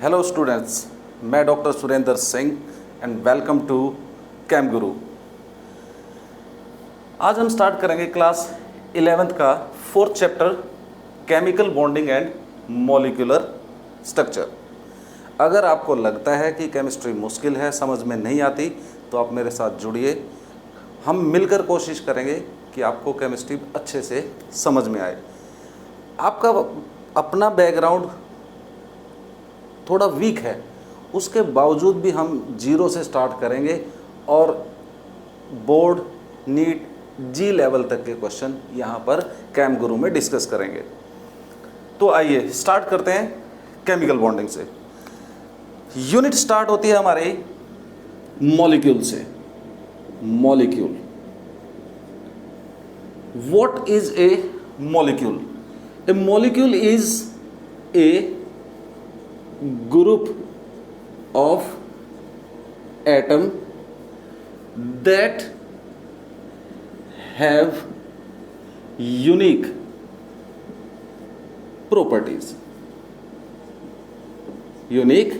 Hello students, मैं doctor Surendra Singh and welcome to chem Guru. आज हम स्टार्ट करेंगे क्लास 11th का 4th chapter chemical bonding and molecular structure. अगर आपको लगता है कि केमिस्ट्री मुश्किल है, समझ में नहीं आती, तो आप मेरे साथ जुड़िए। हम मिलकर कोशिश करेंगे कि आपको केमिस्ट्री अच्छे से समझ में आए। आपका अपना बैकग्राउंड थोड़ा वीक है, उसके बावजूद भी हम जीरो से स्टार्ट करेंगे और बोर्ड, नीट, जी लेवल तक के क्वेश्चन यहाँ पर कैम गुरु में डिस्कस करेंगे। तो आइए स्टार्ट करते हैं केमिकल बॉन्डिंग से। यूनिट स्टार्ट होती है हमारे मॉलिक्यूल से। Molecule, what is a molecule? A molecule is a group of atom that have unique properties. Unique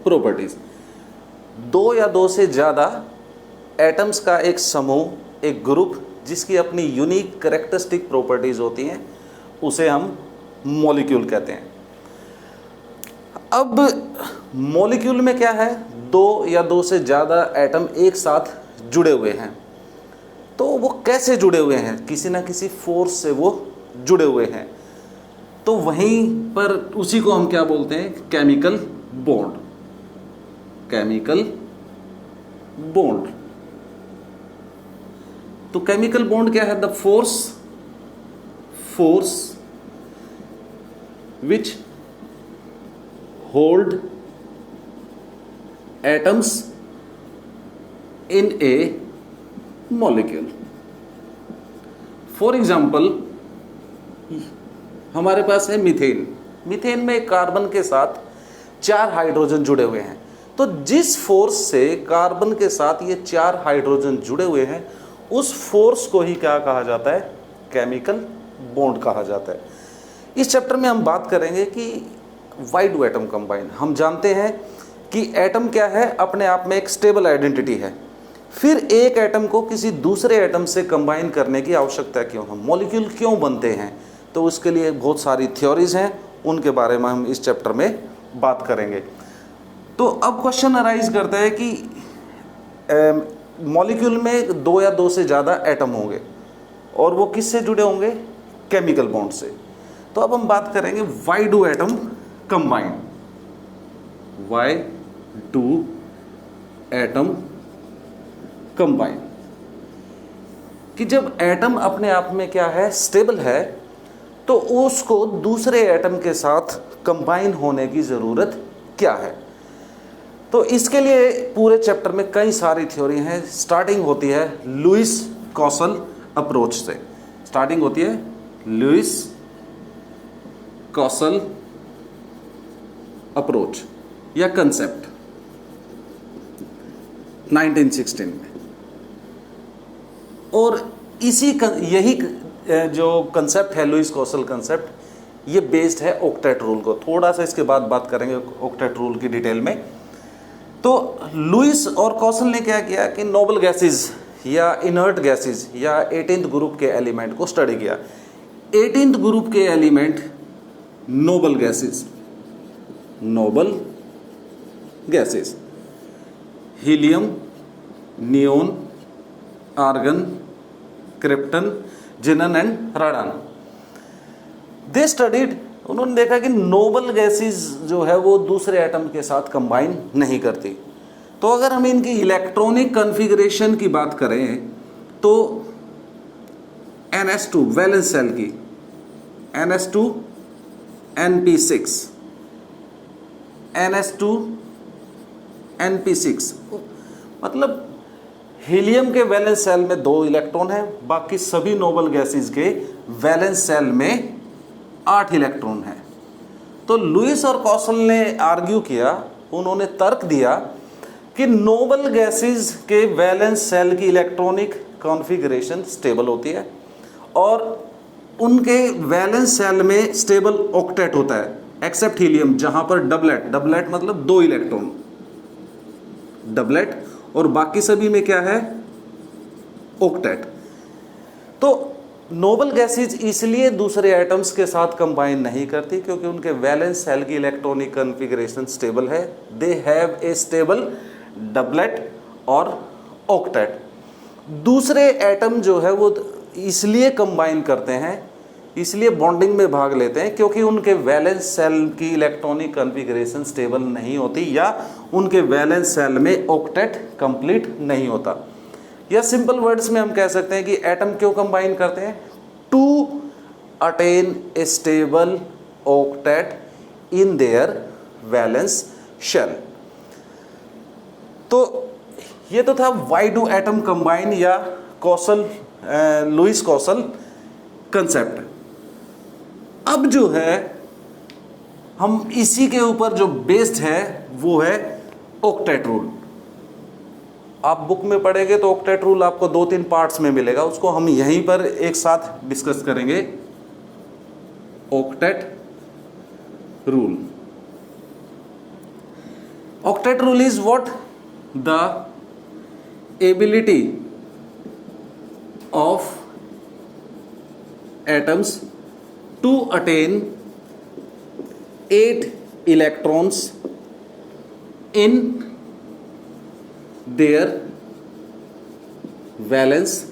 properties, दो या दो से ज़्यादा एटम्स का एक समूह, एक ग्रुप जिसकी अपनी यूनिक कैरेक्टरिस्टिक प्रॉपर्टीज होती हैं, उसे हम मॉलिक्यूल कहते हैं। अब मॉलिक्यूल में क्या है? दो या दो से ज़्यादा एटम एक साथ जुड़े हुए हैं। तो वो कैसे जुड़े हुए हैं? किसी ना किसी फोर्स से वो जुड़े हुए हैं। तो वहीं पर उसी को हम क्या बोलते हैं? Chemical bond. Chemical bond. तो केमिकल बॉन्ड क्या है? The force which hold atoms in a molecule. For example, हमारे पास है मीथेन। मीथेन में कार्बन के साथ 4 हाइड्रोजन जुड़े हुए हैं। तो जिस फोर्स से कार्बन के साथ ये 4 हाइड्रोजन जुड़े हुए हैं, उस फोर्स को ही क्या कहा जाता है? केमिकल बॉन्ड कहा जाता है। इस चैप्टर में हम बात करेंगे कि वाई डू एटम कंबाइन। हम जानते हैं कि एटम क्या है? अपने आप में एक स्टेबल आइडेंटिटी है। फिर एक एटम को किसी दूसरे एटम से कंबाइन करने की आवश्यकता क्यों है? मॉलिक्यूल क्यों बनते हैं? तो उसके लिए बहुत सारी थ्योरीज हैं, उनके बारे में हम इस चैप्टर में बात करेंगे। तो अब क्वेश्चन अराइज करता है कि मॉलिक्यूल में दो या दो से ज़्यादा एटम होंगे और वो किससे जुड़े होंगे? केमिकल बॉन्ड से। तो अब हम बात करेंगे why do atom combine. Why do atom combine? कि जब एटम अपने आप में क्या है? स्टेबल है, तो उसको दूसरे एटम के साथ कंबाइन होने की ज़रूरत क्या है? तो इसके लिए पूरे चैप्टर में कई सारी थ्योरी हैं। स्टार्टिंग होती है लुईस कॉसल अप्रोच से। स्टार्टिंग होती है लुईस कॉसल अप्रोच या कंसेप्ट 1916 में। और यही जो कंसेप्ट है लुईस कॉसल कंसेप्ट, ये बेस्ड है ऑक्टेट रूल को। थोड़ा सा इसके बाद बात करेंगे ऑक्टेट रूल की डिटेल में। तो लुईस और कॉसल ने क्या किया कि नोबल गैसेस या इनर्ट गैसेस या 18th ग्रुप के एलिमेंट को स्टडी किया। 18th ग्रुप के element noble gases, noble gases, helium, neon, argon, krypton, xenon and radon. They studied, उन्होंने देखा कि नोबल गैसेस जो है वो दूसरे एटम के साथ कंबाइन नहीं करती। तो अगर हम इनकी इलेक्ट्रॉनिक कॉन्फ़िगरेशन की बात करें तो NS2 वैलेंस सेल की, NS2 NP6, NS2 NP6, मतलब हीलियम के वैलेंस सेल में 2 इलेक्ट्रॉन हैं, बाकी सभी नोबल गैसेस के वैलेंस सेल में 8 इलेक्ट्रॉन हैं। तो लुईस और कॉसल ने आर्ग्यू किया, उन्होंने तर्क दिया कि नोबल गैसेस के वैलेंस सेल की इलेक्ट्रॉनिक कॉन्फ़िगरेशन स्टेबल होती है और उनके वैलेंस सेल में स्टेबल ऑक्टेट होता है, एक्सेप्ट हीलियम, जहां पर डबलेट, डबलेट मतलब 2 इलेक्ट्रॉन, डबलेट, और बाकी सभी में क्या है, ऑक्टेट। तो नोबल गैसेज इसलिए दूसरे एटम्स के साथ कंबाइन नहीं करती क्योंकि उनके वैलेंस शेल की इलेक्ट्रॉनिक कॉन्फ़िगरेशन स्टेबल है, they have a stable doublet और ऑक्टेट। दूसरे एटम जो है वो इसलिए कंबाइन करते हैं, इसलिए बॉन्डिंग में भाग लेते हैं क्योंकि उनके वैलेंस शेल की इलेक्ट्रॉनिक कॉन्फ़िगरेशन स्टेबल नहीं होती या उनके वैलेंस शेल में ऑक्टेट कंप्लीट नहीं होता। या सिंपल वर्ड्स में हम कह सकते हैं कि एटम क्यों कंबाइन करते हैं, to attain a stable octet in their valence shell. तो ये तो था व्हाई डू एटम कंबाइन या कौशल, लुईस कौशल कंसेप्ट। अब जो है हम इसी के ऊपर जो बेस्ड है वो है ऑक्टेट रूल। आप बुक में पढ़ेंगे तो ऑक्टेट रूल आपको 2-3 पार्ट्स में मिलेगा, उसको हम यहीं पर एक साथ डिस्कस करेंगे। Octet rule, octet rule is what, the ability of atoms to attain 8 electrons in their valence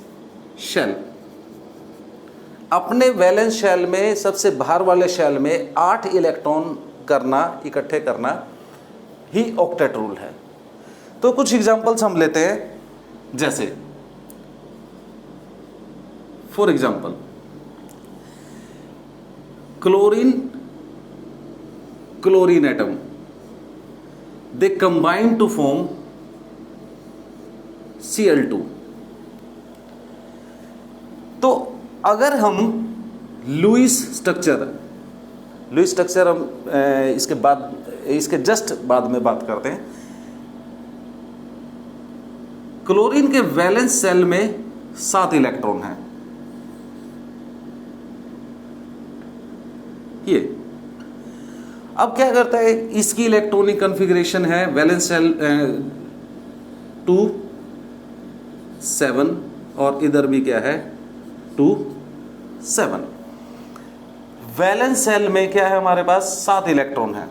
shell। अपने वैलेंस शेल में, सबसे बाहर वाले शेल में 8 इलेक्ट्रॉन करना, इकट्ठे करना ही ऑक्टेट रूल है। तो कुछ एग्जांपल्स हम लेते हैं, जैसे for example chlorine atom, they combine to form Cl2। तो अगर हम लुईस स्ट्रक्चर हम इसके जस्ट बाद में बात करते हैं। क्लोरीन के वैलेंस शेल में 7 इलेक्ट्रॉन हैं, ये अब क्या करता है, इसकी इलेक्ट्रॉनिक कॉन्फ़िगरेशन है वैलेंस शेल 2 7 और इधर भी क्या है 2 7। वैलेंस शेल में क्या है, हमारे पास 7 इलेक्ट्रॉन है।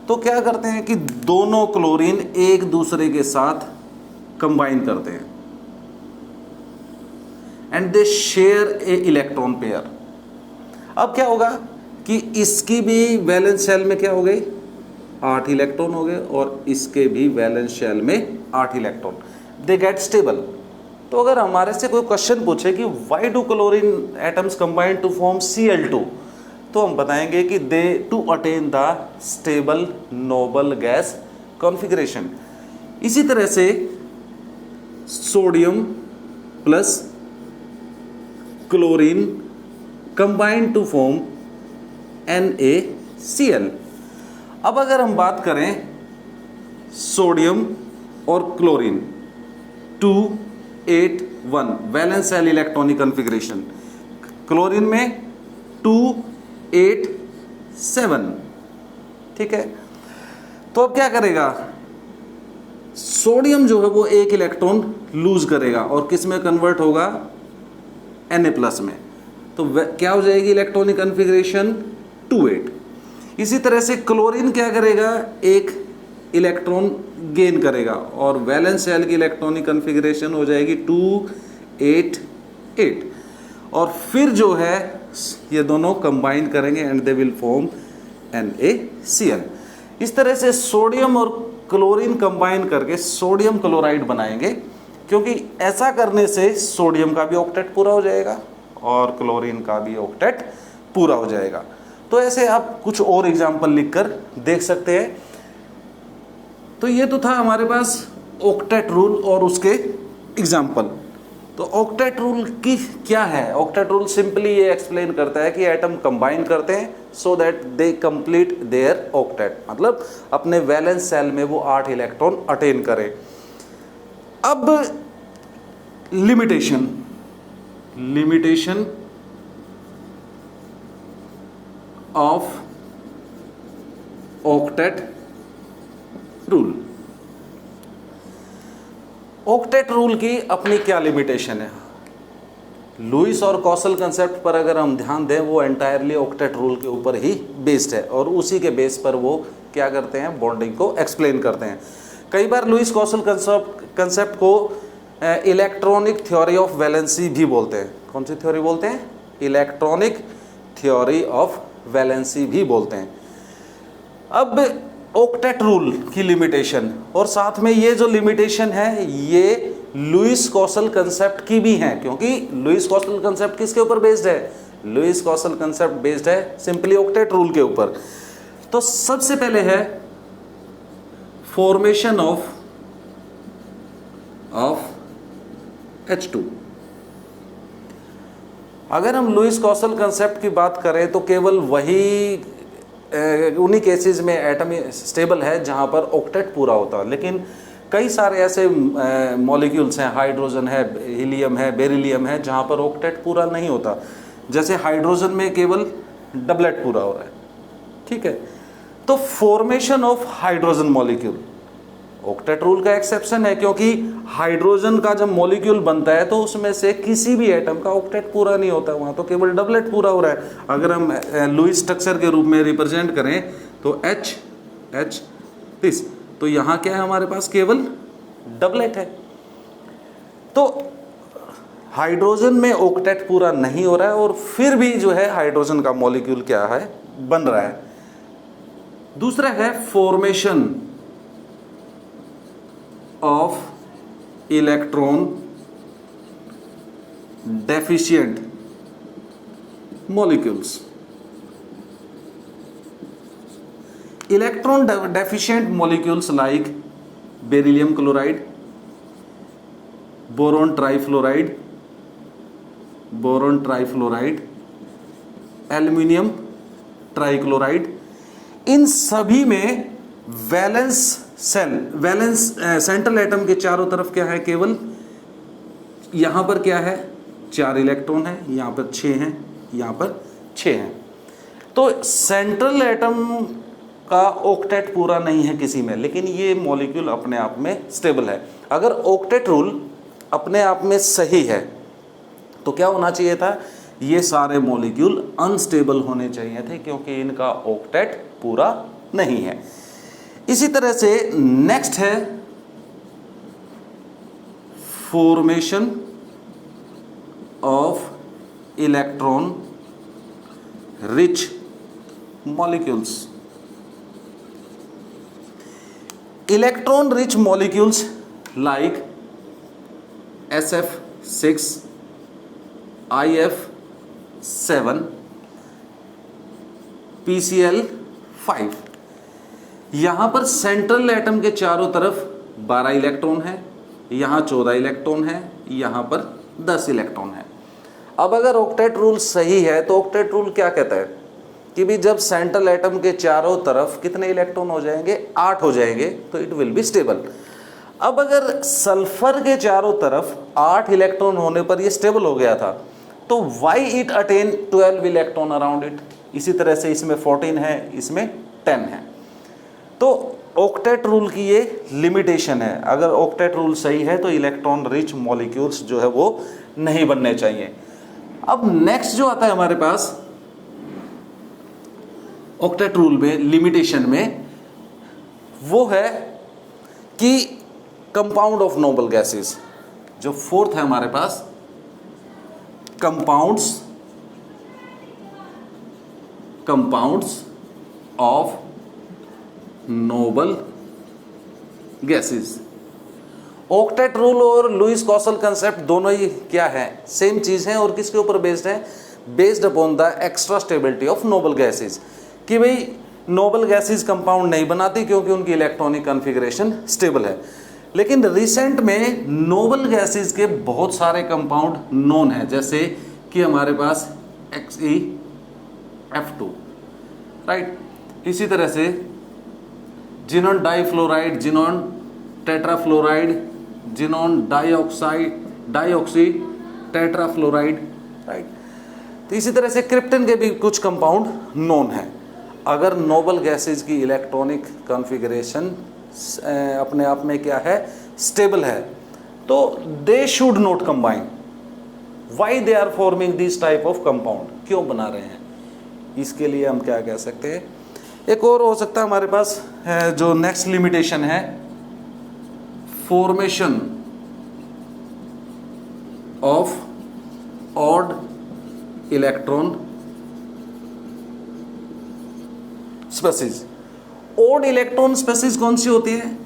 तो क्या करते हैं कि दोनों क्लोरीन एक दूसरे के साथ कंबाइन करते हैं and they share A electron pair. अब क्या होगा कि इसकी भी वैलेंस शेल में क्या हो गई, 8 इलेक्ट्रॉन हो गए और इसके भी वैलेंस शेल में 8 इलेक्ट्रॉन, दे गेट स्टेबल। तो अगर हमारे से कोई क्वेश्चन पूछे कि why do chlorine atoms combine to form Cl2, तो हम बताएंगे कि they to attain the stable noble gas configuration. इसी तरह से sodium plus chlorine combine to form NaCl। अब अगर हम बात करें सोडियम और chlorine 2 8 1 valence shell electronic configuration, chlorine में 2 8 7, ठीक है। तो अब क्या करेगा, सोडियम जो है वो 1 इलेक्ट्रॉन लूज करेगा और किस में कन्वर्ट होगा, Na+ में। तो क्या हो जाएगी इलेक्ट्रॉनिक कॉन्फ़िगरेशन 2 8। इसी तरह से क्लोरीन क्या करेगा, 1 इलेक्ट्रॉन गेन करेगा और वैलेंस शेल की इलेक्ट्रॉनिक कॉन्फ़िगरेशन हो जाएगी 2 8 8। और फिर जो है ये दोनों कंबाइन करेंगे and they will form NaCl। इस तरह से सोडियम और क्लोरीन कंबाइन करके सोडियम क्लोराइड बनाएंगे, क्योंकि ऐसा करने से सोडियम का भी ऑक्टेट पूरा हो जाएगा और क्लोरीन का भी ऑक्टेट पूरा हो जाएगा। तो ऐसे आप कुछ और एग्जाम्पल लिखकर देख सकते हैं। तो ये तो था हमारे पास ऑक्टेट रूल और उसके एग्जाम्पल। तो ऑक्टेट रूल की क्या है, ऑक्टेट रूल सिंपली ये एक्सप्लेन करता है कि एटम कंबाइन करते हैं so that they complete their octet, मतलब अपने वैलेंस शेल में वो 8 इलेक्ट्रॉन अटेन करें। अब limitation of octet rule. Octet rule की अपनी क्या लिमिटेशन है? लुईस और कॉसल कंसेप्ट पर अगर हम ध्यान दें, वो एंटायरली ऑक्टेट रूल के ऊपर ही बेस्ड है और उसी के बेस पर वो क्या करते हैं, बॉन्डिंग को एक्सप्लेन करते हैं। कई बार लुईस कॉसल कंसेप्ट को इलेक्ट्रॉनिक थ्योरी ऑफ वैलेंसी भी बोलते हैं। कौन सी थ्योरी बोलते हैं? इलेक्ट्रॉनिक थ्योरी ऑफ वैलेंसी भी बोलते हैं। अब ऑक्टेट रूल की लिमिटेशन, और साथ में ये जो लिमिटेशन है ये लुईस कॉसल कंसेप्ट की भी है, क्योंकि लुईस कॉसल कंसेप्ट किसके ऊपर बेस्ड है? लुईस कॉसल कंसेप्ट बेस्ड है सिंपली ऑक्टेट रूल के ऊपर। तो सबसे पहले है फॉर्मेशन ऑफ H2। अगर हम लुईस कॉसल कंसेप्ट की बात करें तो केवल वही उन्हीं केसेस में एटम स्टेबल है जहां पर ऑक्टेट पूरा होता है, लेकिन कई सारे ऐसे मॉलिक्यूल्स हैं, हाइड्रोजन है, हीलियम है, बेरिलियम है, जहां पर ऑक्टेट पूरा नहीं होता। जैसे हाइड्रोजन में केवल डबलेट पूरा हो रहा है, ठीक है। तो formation of hydrogen molecule octet rule का एक्सेप्शन है, क्योंकि हाइड्रोजन का जब मॉलिक्यूल बनता है तो उसमें से किसी भी एटम का ऑक्टेट पूरा नहीं होता, वहां तो केवल डबलेट पूरा हो रहा है। अगर हम लुईस स्ट्रक्चर के रूप में रिप्रेजेंट करें तो H दिस, तो यहां क्या है हमारे पास? केवल डबलेट है। तो हाइड्रोजन में ऑक्टेट पूरा नहीं हो रहा है और फिर भी जो है हाइड्रोजन का मॉलिक्यूल क्या है, बन रहा है। दूसरा है formation of electron deficient molecules. Electron deficient molecules like beryllium chloride, boron trifluoride, aluminium trichloride, इन सभी में वैलेंस सेंट्रल एटम के चारों तरफ क्या है? केवल यहां पर क्या है? 4 इलेक्ट्रॉन है, यहां पर 6 हैं, यहां पर 6 हैं। तो सेंट्रल एटम का ऑक्टेट पूरा नहीं है किसी में, लेकिन ये मॉलिक्यूल अपने आप में स्टेबल है। अगर ऑक्टेट रूल अपने आप में सही है तो क्या होना चाहिए था? ये सारे मॉलिक्यूल अनस्टेबल होने चाहिए थे, क्योंकि इनका ऑक्टेट पूरा नहीं है। इसी तरह से नेक्स्ट है formation of electron rich molecules. Electron rich molecules like SF6, IF7, PCl5। यहां पर सेंट्रल एटम के चारों तरफ 12 इलेक्ट्रॉन है, यहां 14 इलेक्ट्रॉन है, यहां पर 10 इलेक्ट्रॉन है। अब अगर ऑक्टेट रूल सही है तो ऑक्टेट रूल क्या कहता है कि भी जब सेंट्रल एटम के चारों तरफ कितने इलेक्ट्रॉन हो जाएंगे? 8 हो जाएंगे, तो इट विल बी स्टेबल। अब अगर सल्फर के चारों तरफ 8 इलेक्ट्रॉन होने पर ये स्टेबल हो गया था, तो why it attain 12 electron around it? इसी तरह से इसमें 14 है, इसमें 10 है। तो ऑक्टेट रूल की ये लिमिटेशन है। अगर ऑक्टेट रूल सही है तो इलेक्ट्रॉन रिच मॉलिक्यूल्स जो है वो नहीं बनने चाहिए। अब नेक्स्ट जो आता है हमारे पास ऑक्टेट रूल में लिमिटेशन में, वो है कि कंपाउंड ऑफ नोबल गैसेस। जो फोर्थ है हमारे पास, compounds of noble gases. Octet rule और लुईस कॉसल कंसेप्ट दोनों ही क्या है? सेम चीज है। और किसके ऊपर बेस्ड है? Based upon the extra stability of noble gases, कि भाई नोबल गैसेस कंपाउंड नहीं बनाती क्योंकि उनकी इलेक्ट्रॉनिक कॉन्फ़िगरेशन स्टेबल है। लेकिन रिसेंट में नोबल गैसेस के बहुत सारे कंपाउंड नोन है, जैसे कि हमारे पास XeF2, राइट। इसी तरह से xenon difluoride, xenon tetrafluoride, xenon dioxy tetrafluoride, right. तो इसी तरह से क्रिप्टन के भी कुछ कंपाउंड नोन है। अगर नोबल गैसेज की इलेक्ट्रॉनिक कॉन्फ़िगरेशन अपने आप में क्या है, स्टेबल है, तो they should not combine. Why they are forming this type of compound, क्यों बना रहे हैं, इसके लिए हम क्या कह सकते हैं। एक और हो सकता है हमारे पास जो नेक्स्ट लिमिटेशन है, formation of odd electron species. Odd electron species कौन सी होती है,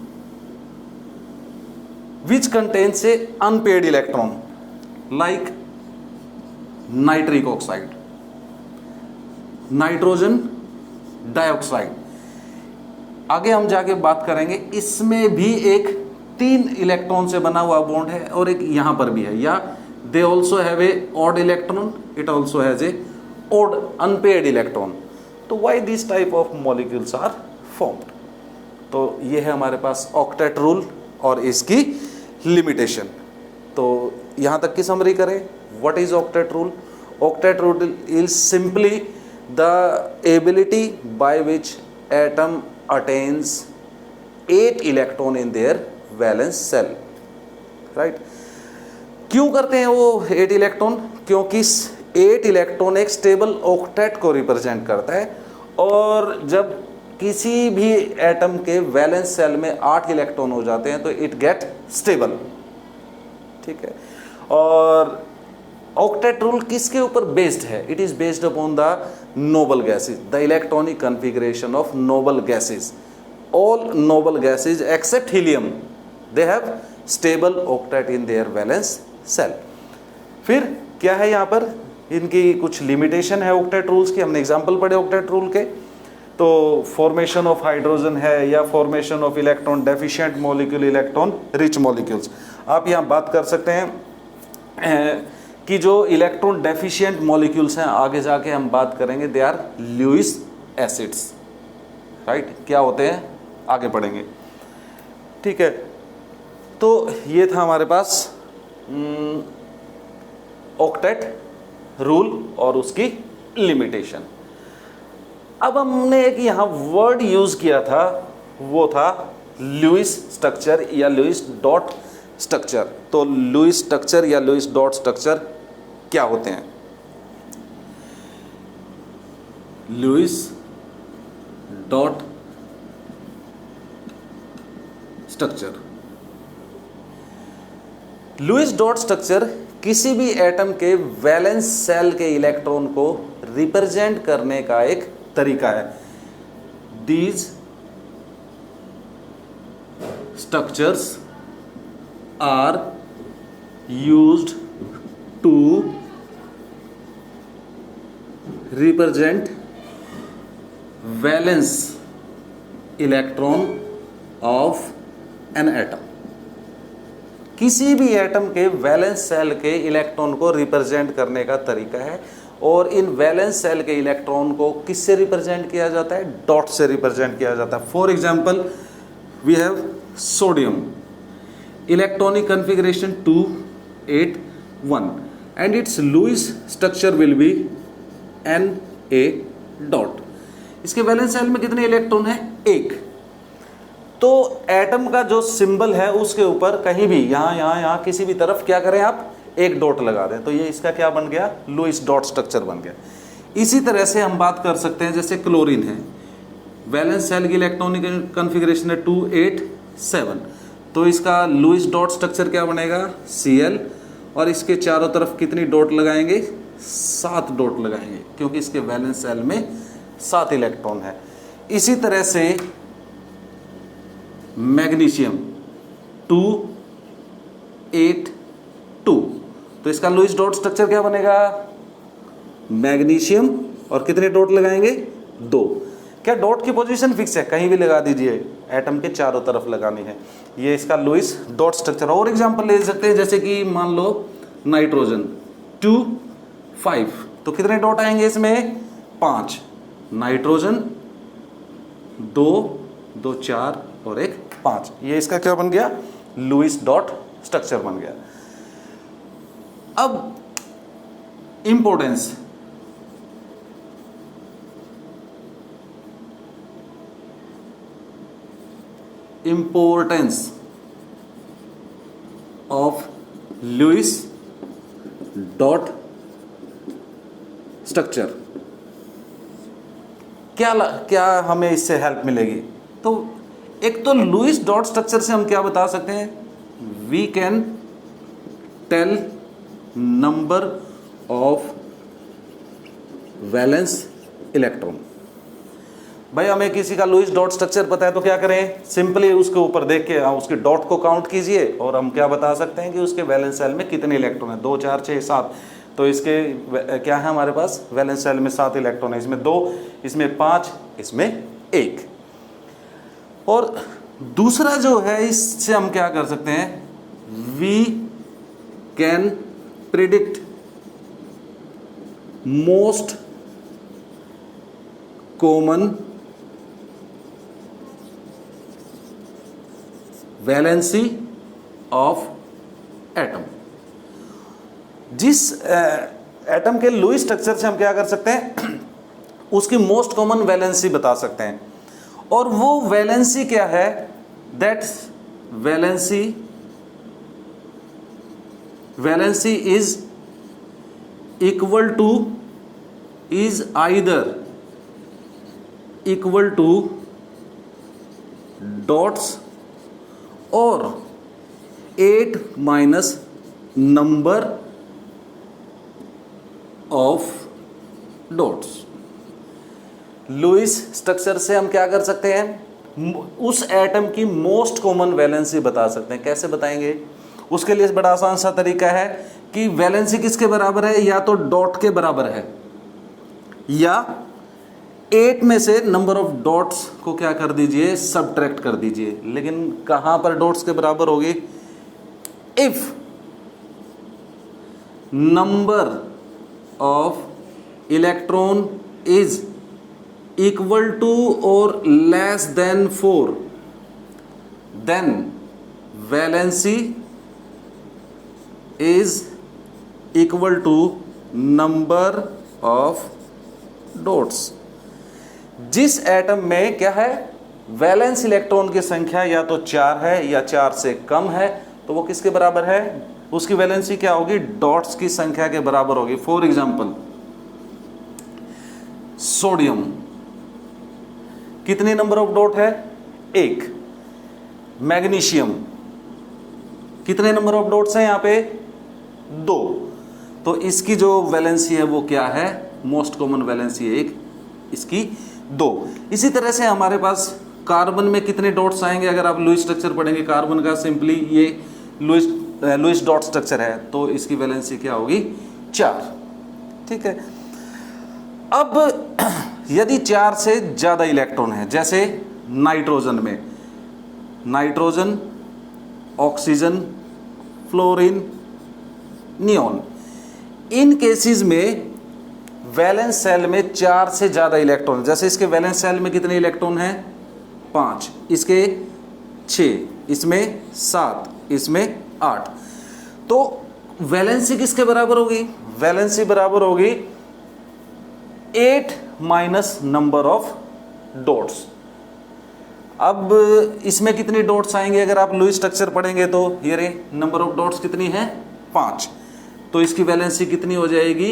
which contains A unpaired electron, like nitric oxide, nitrogen dioxide. आगे हम जाके बात करेंगे, इसमें भी एक 3 इलेक्ट्रॉन से बना हुआ बॉन्ड है और एक यहां पर भी है, या they also have a odd electron, it also has a odd unpaired electron. तो why this type of molecules are formed. तो ये है हमारे पास ऑक्टेट रूल और इसकी लिमिटेशन। तो यहां तक की समरी करें, what is octet rule. Octet rule is simply the ability by which atom attains 8 electron in their valence cell, right? क्यों करते हैं वो 8 इलेक्ट्रॉन, क्योंकि 8 इलेक्ट्रॉन एक स्टेबल ऑक्टेट को रिप्रेजेंट करता है, और जब किसी भी एटम के वैलेंस सेल में 8 इलेक्ट्रॉन हो जाते हैं तो इट गेट स्टेबल, ठीक है। और ऑक्टेट रूल किसके ऊपर बेस्ड है, it is based upon the noble gases, the electronic configuration of noble gases. All noble gases except helium they have stable octet in their valence shell. फिर क्या है यहाँ पर, इनकी कुछ लिमिटेशन है ऑक्टेट रूल्स की, हमने एग्जांपल पढ़े ऑक्टेट रूल के। तो फॉर्मेशन ऑफ हाइड्रोजन है, या formation of electron deficient molecule, electron rich molecules. आप यहाँ बात कर सकते हैं कि जो इलेक्ट्रॉन डेफिशिएंट मॉलिक्यूल्स हैं, आगे जाके हम बात करेंगे, they are Lewis acids, right. क्या होते हैं आगे पढ़ेंगे, ठीक है। तो ये था हमारे पास ऑक्टेट रूल और उसकी लिमिटेशन। अब हमने एक यहाँ वर्ड यूज किया था, वो था लुईस स्ट्रक्चर या लुईस डॉट स्ट्रक्चर। तो लुईस स्ट्रक्चर या लुईस डॉट स्ट्रक्चर क्या होते हैं। Lewis dot structure, Lewis dot structure किसी भी एटम के वैलेंस सेल के इलेक्ट्रॉन को रिप्रेजेंट करने का एक तरीका है। These structures are used to represent valence electron of an atom। किसी भी एटम के वैलेंस सेल के इलेक्ट्रॉन को रिप्रेजेंट करने का तरीका है, और इन वैलेंस सेल के इलेक्ट्रॉन को किससे रिप्रेजेंट किया जाता है, डॉट से रिप्रेजेंट किया जाता है। For example we have sodium, electronic configuration 281 and its Lewis structure will be Na dot। इसके वैलेंस सेल में कितने इलेक्ट्रॉन है, 1। तो एटम का जो सिंबल है उसके ऊपर कहीं भी यहाँ किसी भी तरफ क्या करें आप, एक डॉट लगा दें, तो ये इसका क्या बन गया, लुईस डॉट स्ट्रक्चर बन गया। इसी तरह से हम बात कर सकते हैं, जैसे क्लोरीन है, वैलेंस सेल की इलेक्ट्रॉनिक कॉन्फ़िगरेशन है 287, तो इसका लुईस डॉट स्ट्रक्चर क्या बनेगा, Cl, और इसके चारों तरफ कितनी डॉट लगाएंगे, 7 डॉट लगाएंगे, क्योंकि इसके वैलेंस सेल में 7 इलेक्ट्रॉन है। इसी तरह से मैग्नीशियम 282, तो इसका लुईस डॉट स्ट्रक्चर क्या बनेगा, मैग्नीशियम, और कितने डॉट लगाएंगे, 2। क्या डॉट की पोजीशन फिक्स है, कहीं भी लगा दीजिए, एटम के चारों तरफ लगानी है, ये इसका लुईस डॉट स्ट्रक्चर। और एग्जांपल ले सकते हैं, जैसे कि मान लो नाइट्रोजन 2,5, तो कितने डॉट आएंगे इसमें, 5। नाइट्रोजन 2, 2 4 और 1 5, ये इसका क्या बन गया, लुईस डॉट स्ट्रक्चर बन गया। अब importance, importance of Lewis dot structure. क्या हमें इससे हेल्प मिलेगी? तो एक तो लुईस डॉट स्ट्रक्चर से हम क्या बता सकते हैं, we can tell number of valence electron. भाई हमें किसी का लुईस डॉट स्ट्रक्चर पता है तो क्या करें, सिंपली उसके ऊपर देख के उसके डॉट को काउंट कीजिए और हम क्या बता सकते हैं कि उसके वैलेंस सेल में कितने इलेक्ट्रॉन है, 2 4 6 7। तो इसके क्या है हमारे पास, वैलेंस सेल में 7 इलेक्ट्रॉन है, इसमें 2, इसमें 5, इसमें 1। और दूसरा जो है, इससे हम क्या कर सकते हैं, we can predict most common valency of atom. जिस एटम के लुईस स्ट्रक्चर से हम क्या कर सकते हैं, उसकी मोस्ट कॉमन वैलेंसी बता सकते हैं। और वो वैलेंसी क्या है, that valency is equal to, is either equal to dots और 8 minus number of dots. Lewis structure से हम क्या कर सकते हैं, उस एटम की मोस्ट कॉमन वैलेंसी बता सकते हैं। कैसे बताएंगे, उसके लिए बड़ा आसान सा तरीका है कि वैलेंसी किसके बराबर है, या तो डॉट के बराबर है या 8 में से नंबर ऑफ डॉट्स को क्या कर दीजिए, सबट्रैक्ट कर दीजिए। लेकिन कहां पर डॉट्स के बराबर होगी, if number of electron is equal to और less than 4, then valency is equal to number of dots. जिस एटम में क्या है, वैलेंस इलेक्ट्रॉन की संख्या या तो 4 है या 4 से कम है, तो वो किसके बराबर है, उसकी वैलेंसी क्या होगी, डॉट्स की संख्या के बराबर होगी। फॉर एग्जांपल सोडियम, कितने नंबर ऑफ डॉट है, 1। मैग्नीशियम, कितने नंबर ऑफ डॉट्स हैं यहां पे, 2। तो इसकी जो वैलेंसी है वो क्या है, मोस्ट कॉमन वैलेंसी है 1, इसकी 2। इसी तरह से हमारे पास कार्बन में कितने डॉट्स आएंगे, अगर आप लुईस स्ट्रक्चर पढ़ेंगे कार्बन का, सिंपली ये लुईस डॉट स्ट्रक्चर है, तो इसकी वैलेंसी क्या होगी, 4। ठीक है। अब यदि 4 से ज्यादा इलेक्ट्रॉन है, जैसे नाइट्रोजन में, नाइट्रोजन, ऑक्सीजन, फ्लोरीन, नियोन, इन केसेस में वैलेंस सेल में 4 से ज्यादा इलेक्ट्रॉन, जैसे इसके वैलेंस सेल में कितने इलेक्ट्रॉन हैं, 5, इसके 6, इसमें 7, इसमें 8। तो वैलेंसी किसके बराबर होगी, वैलेंसी बराबर होगी 8 माइनस नंबर ऑफ डॉट्स। अब इसमें कितनी डॉट्स आएंगे, अगर आप लुईस स्ट्रक्चर पढ़ेंगे तो ये नंबर ऑफ डॉट्स कितनी है, 5। तो इसकी वैलेंसी कितनी हो जाएगी,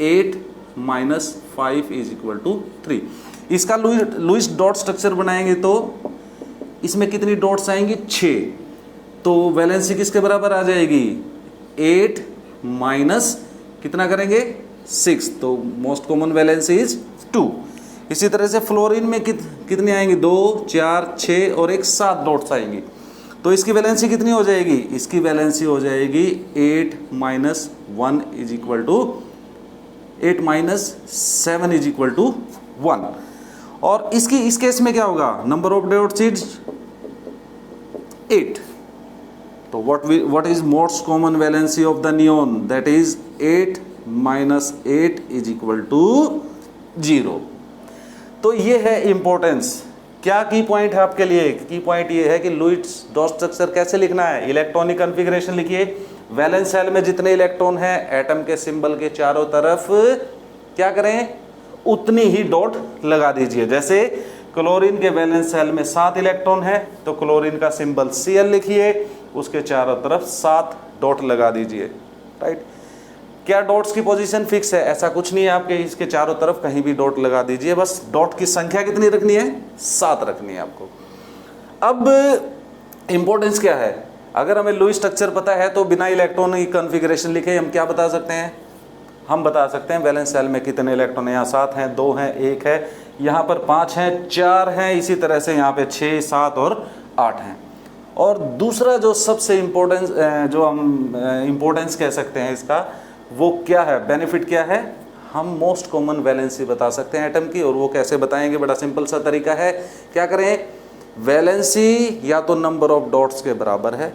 8 माइनस 5 इज इक्वल टू 3। इसका लुईस डॉट स्ट्रक्चर बनाएंगे तो इसमें कितनी डॉट्स आएंगी, 6। तो वैलेंसी किसके बराबर आ जाएगी, 8 माइनस कितना करेंगे, 6। तो मोस्ट कॉमन वैलेंसी इज 2। इसी तरह से फ्लोरीन में कितनी आएंगी, 2, 4, 6 और 7 डॉट्स आएंगी। तो इसकी वैलेंसी कितनी हो जाएगी, इसकी वैलेंसी हो जाएगी 8 minus 1 is equal to 8 minus 7 is equal to 1। और इस केस में क्या होगा, नंबर ऑफ डॉट्स इज 8। तो what is most common valency of the neon, that is 8 minus 8 is equal to 0। तो ये है इंपॉर्टेंस। क्या की पॉइंट है आपके लिए, की पॉइंट ये है कि लुईस डॉट स्ट्रक्चर कैसे लिखना है, इलेक्ट्रॉनिक कॉन्फ़िगरेशन लिखिए, वैलेंस सेल में जितने इलेक्ट्रॉन हैं एटम के सिंबल के चारों तरफ क्या करें, उतनी ही डॉट लगा दीजिए। जैसे क्लोरीन के वैलेंस शेल में 7 इलेक्ट्रॉन है, तो क्लोरीन का सिंबल Cl लिखिए, उसके चारों तरफ 7 डॉट लगा दीजिए, राइट। क्या डॉट्स की पोजीशन फिक्स है? ऐसा कुछ नहीं है, आपके इसके चारों तरफ कहीं भी डॉट लगा दीजिए, बस डॉट की संख्या कितनी रखनी है? 7 रखनी है आपको। अब इंपॉर्टेंस क्या है? अगर हमें लुईस स्ट्रक्चर पता है तो बिना इलेक्ट्रॉन की कॉन्फ़िगरेशन लिखे हम क्या बता सकते हैं? हम बता सकते हैं वैलेंस शेल में कितने इलेक्ट्रॉन हैं। यहाँ 7 हैं, 2 हैं, 1 है, यहाँ पर 5 हैं, 4 हैं, इसी तरह से यहाँ पे 6, 7 और 8 हैं। और दूसरा जो सबसे इम्पोर्टेंस, जो हम इम्पोर्टेंस कह सकते हैं इसका, वो क्या है, बेनिफिट क्या है? हम मोस्ट कॉमन वैलेंसी बता सकते हैं एटम की। और वो कैसे बताएंगे? बड़ा सिंपल सा तरीका है। क्या करें? वैलेंसी या तो नंबर ऑफ डॉट्स के बराबर है।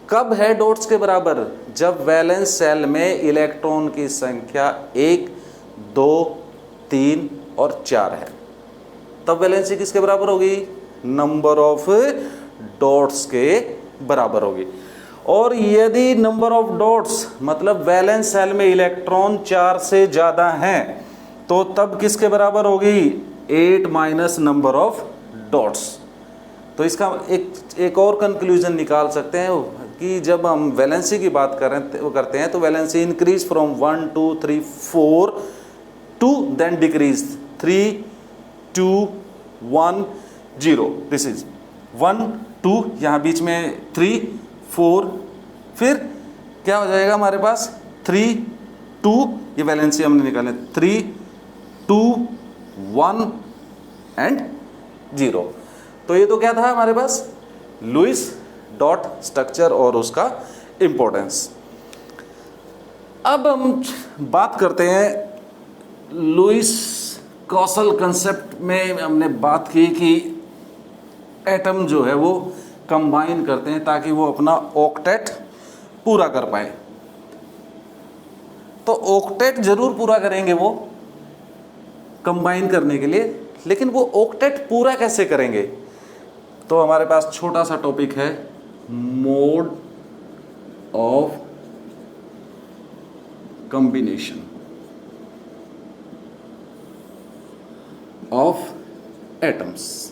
कब है डॉट्स के बराबर? जब वैलेंस शेल में इलेक्ट्रॉन की संख्या 1, 2, 3 और 4 है, तब वैलेंसी किसके बराबर होगी? नंबर ऑफ डॉट्स के बराबर होगी। और यदि नंबर ऑफ डॉट्स मतलब वैलेंस शेल में इलेक्ट्रॉन 4 से ज़्यादा हैं, तो तब किसके बराबर होगी? 8 माइनस नंबर ऑफ डॉट्स। तो इसका एक और कंक्लूजन निकाल सकते हैं कि जब हम वैलेंसी की बात करते हैं तो valency increase from 1, 2, 3, 4 to then decrease 3, 2, 1, 0। This is 1, 2, यहाँ बीच में 3, 4, फिर क्या हो जाएगा हमारे पास? 3, 2, ये वैलेंसी हमने निकाले, 3, 2, 1 एंड 0। तो ये तो क्या था हमारे पास? लुईस डॉट स्ट्रक्चर और उसका इंपॉर्टेंस। अब हम बात करते हैं लुईस कॉसल कंसेप्ट में। हमने बात की कि एटम जो है वो कंबाइन करते हैं ताकि वो अपना ऑक्टेट पूरा कर पाए। तो ऑक्टेट जरूर पूरा करेंगे वो कंबाइन करने के लिए, लेकिन वो ऑक्टेट पूरा कैसे करेंगे? तो हमारे पास छोटा सा टॉपिक है, mode of combination of atoms.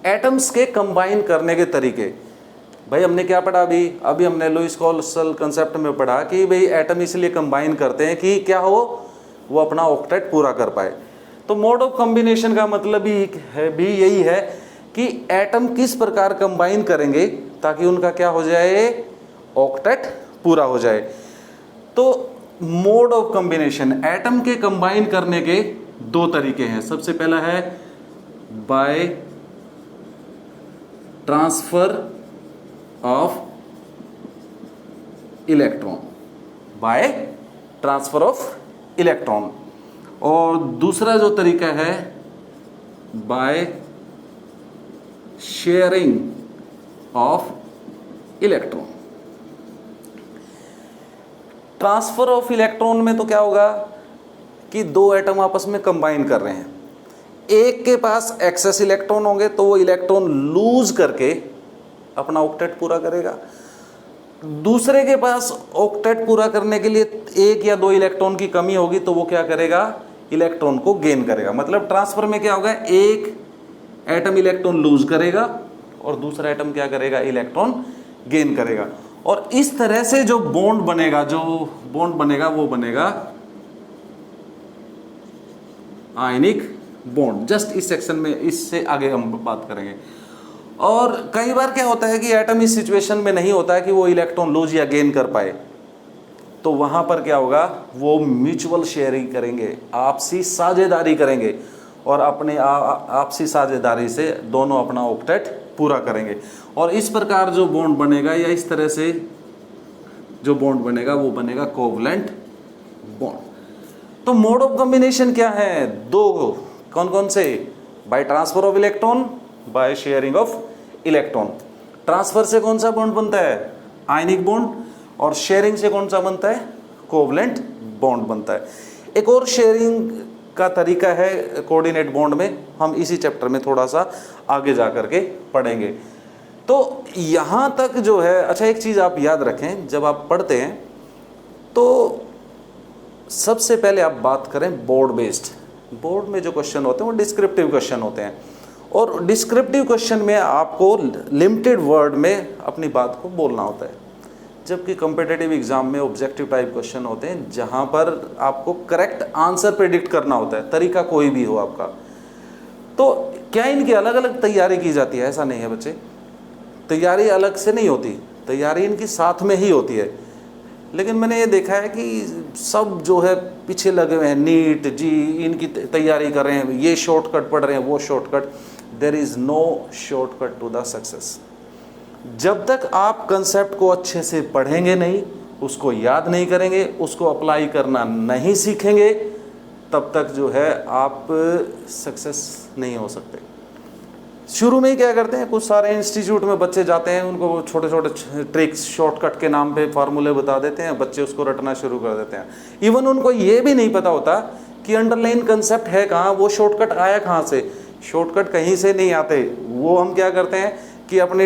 Atoms के कंबाइन करने के तरीके। भाई हमने क्या पढ़ा अभी हमने लुईस कॉसल कंसेप्ट में पढ़ा कि भाई एटम इसलिए कंबाइन करते हैं कि क्या हो, वो अपना ऑक्टेट पूरा कर पाए। तो मोड ऑफ कॉम्बिनेशन का मतलब भी यही है कि एटम किस प्रकार कंबाइन करेंगे ताकि उनका क्या हो जाए, ऑक्टेट पूरा हो जाए। तो मोड ऑफ कॉम्बिनेशन, एटम के कंबाइन करने के 2 तरीके हैं। सबसे पहला है by transfer of electron, by transfer of electron. और दूसरा जो तरीका है by sharing of electron. Transfer of electron में तो क्या होगा कि 2 एटम आपस में कंबाइन कर रहे हैं, एक के पास एक्सेस इलेक्ट्रॉन होंगे तो वो इलेक्ट्रॉन लूज करके अपना ऑक्टेट पूरा करेगा, दूसरे के पास ऑक्टेट पूरा करने के लिए 1 या 2 इलेक्ट्रॉन की कमी होगी तो वो क्या करेगा, इलेक्ट्रॉन को गेन करेगा। मतलब ट्रांसफर में क्या होगा, एक एटम इलेक्ट्रॉन लूज करेगा और दूसरा एटम क्या करेगा, इलेक्ट्रॉन गेन करेगा। और इस तरह से जो बॉन्ड बनेगा वो बनेगा आयनिक बॉन्ड। जस्ट इस सेक्शन में, इससे आगे हम बात करेंगे। और कई बार क्या होता है कि एटम इस सिचुएशन में नहीं होता है कि वो इलेक्ट्रॉन लूज या गेन कर पाए, तो वहां पर क्या होगा, वो म्यूचुअल शेयरिंग करेंगे, आपसी साझेदारी करेंगे और अपने आपसी साझेदारी से दोनों अपना ऑक्टेट पूरा करेंगे। और इस प्रकार जो बॉन्ड बनेगा या इस तरह से जो बॉन्ड बनेगा वो बनेगा कोवलेंट बॉन्ड। तो मोड ऑफ कॉम्बिनेशन क्या है, 2, कौन कौन से, by transfer of electron, by sharing of electron. Transfer से कौन सा बॉन्ड बनता है, आयनिक बॉन्ड, और शेयरिंग से कौन सा बनता है, कोवलेंट बॉन्ड बनता है। एक और शेयरिंग का तरीका है कोऑर्डिनेट बॉन्ड में, हम इसी चैप्टर में थोड़ा सा आगे जा करके पढ़ेंगे। तो यहाँ तक जो है, अच्छा एक चीज़ आप याद रखें, जब आप पढ़ते हैं तो सबसे पहले आप बात करें बोर्ड बेस्ड, बोर्ड में जो क्वेश्चन होते हैं वो डिस्क्रिप्टिव क्वेश्चन होते हैं, और डिस्क्रिप्टिव क्वेश्चन में आपको लिमिटेड वर्ड में अपनी बात को बोलना होता है, जबकि कॉम्पिटिटिव एग्जाम में ऑब्जेक्टिव टाइप क्वेश्चन होते हैं जहां पर आपको करेक्ट आंसर प्रेडिक्ट करना होता है, तरीका कोई भी हो आपका। तो क्या इनकी अलग अलग तैयारी की जाती है? ऐसा नहीं है बच्चे, तैयारी अलग से नहीं होती, तैयारी इनकी साथ में ही होती है। लेकिन मैंने ये देखा है कि सब जो है पीछे लगे हुए हैं, नीट जी इनकी तैयारी कर रहे हैं, ये शॉर्टकट पढ़ रहे हैं, वो shortcut. There is no shortcut to the success. जब तक आप कंसेप्ट को अच्छे से पढ़ेंगे नहीं, उसको याद नहीं करेंगे, उसको अप्लाई करना नहीं सीखेंगे, तब तक जो है आप सक्सेस नहीं हो सकते। शुरू में ही क्या करते हैं, कुछ सारे इंस्टीट्यूट में बच्चे जाते हैं, उनको छोटे छोटे ट्रिक्स शॉर्टकट के नाम पे फार्मूले बता देते हैं, बच्चे उसको रटना शुरू कर देते हैं। इवन उनको ये भी नहीं पता होता कि अंडरलाइन कंसेप्ट है कहाँ, वो शॉर्टकट आया कहाँ से। शॉर्टकट कहीं से नहीं आते, वो हम क्या करते हैं कि अपनी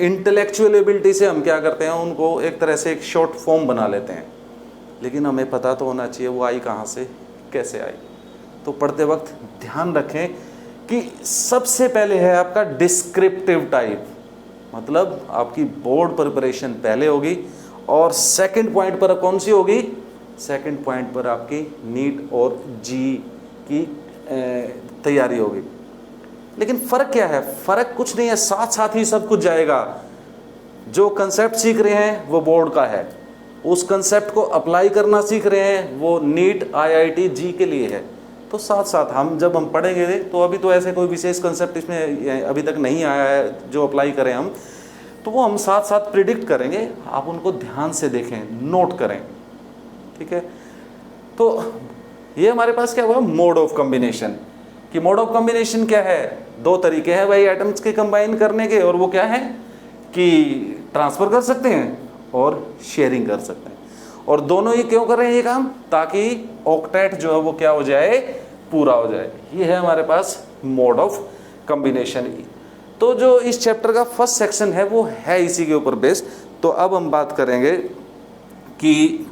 इंटेलेक्चुअल एबिलिटी से हम क्या करते हैं, उनको एक तरह से एक शॉर्ट फॉर्म बना लेते हैं। लेकिन हमें पता तो होना चाहिए वो आई कहाँ से, कैसे आई। तो पढ़ते वक्त ध्यान रखें कि सबसे पहले है आपका डिस्क्रिप्टिव टाइप, मतलब आपकी बोर्ड प्रिपरेशन पहले होगी, और सेकंड पॉइंट पर कौन सी होगी? सेकंड पॉइंट पर आपकी नीट और जी की तैयारी होगी। लेकिन फ़र्क क्या है? फ़र्क कुछ नहीं है, साथ साथ ही सब कुछ जाएगा। जो कंसेप्ट सीख रहे हैं वो बोर्ड का है, उस कंसेप्ट को अप्लाई करना सीख रहे हैं वो नीट IIT जी के लिए है। तो साथ साथ हम जब हम पढ़ेंगे, तो अभी तो ऐसे कोई विशेष कंसेप्ट इसमें अभी तक नहीं आया है जो अप्लाई करें हम, तो वो हम साथ साथ प्रिडिक्ट करेंगे। आप उनको ध्यान से देखें, नोट करें, ठीक है। तो ये हमारे पास क्या हुआ, मोड ऑफ कॉम्बिनेशन। कि मोड ऑफ कॉम्बिनेशन क्या है? दो तरीके हैं भाई एटम्स के कंबाइन करने के, और वो क्या है कि ट्रांसफ़र कर सकते हैं और शेयरिंग कर सकते हैं। और दोनों ही क्यों कर रहे हैं ये काम? ताकि ऑक्टेट जो है वो क्या हो जाए, पूरा हो जाए। ये है हमारे पास मोड ऑफ कॉम्बिनेशन। तो जो इस चैप्टर का फर्स्ट सेक्शन है वो है इसी के ऊपर बेस्ड। तो अब हम बात करेंगे कि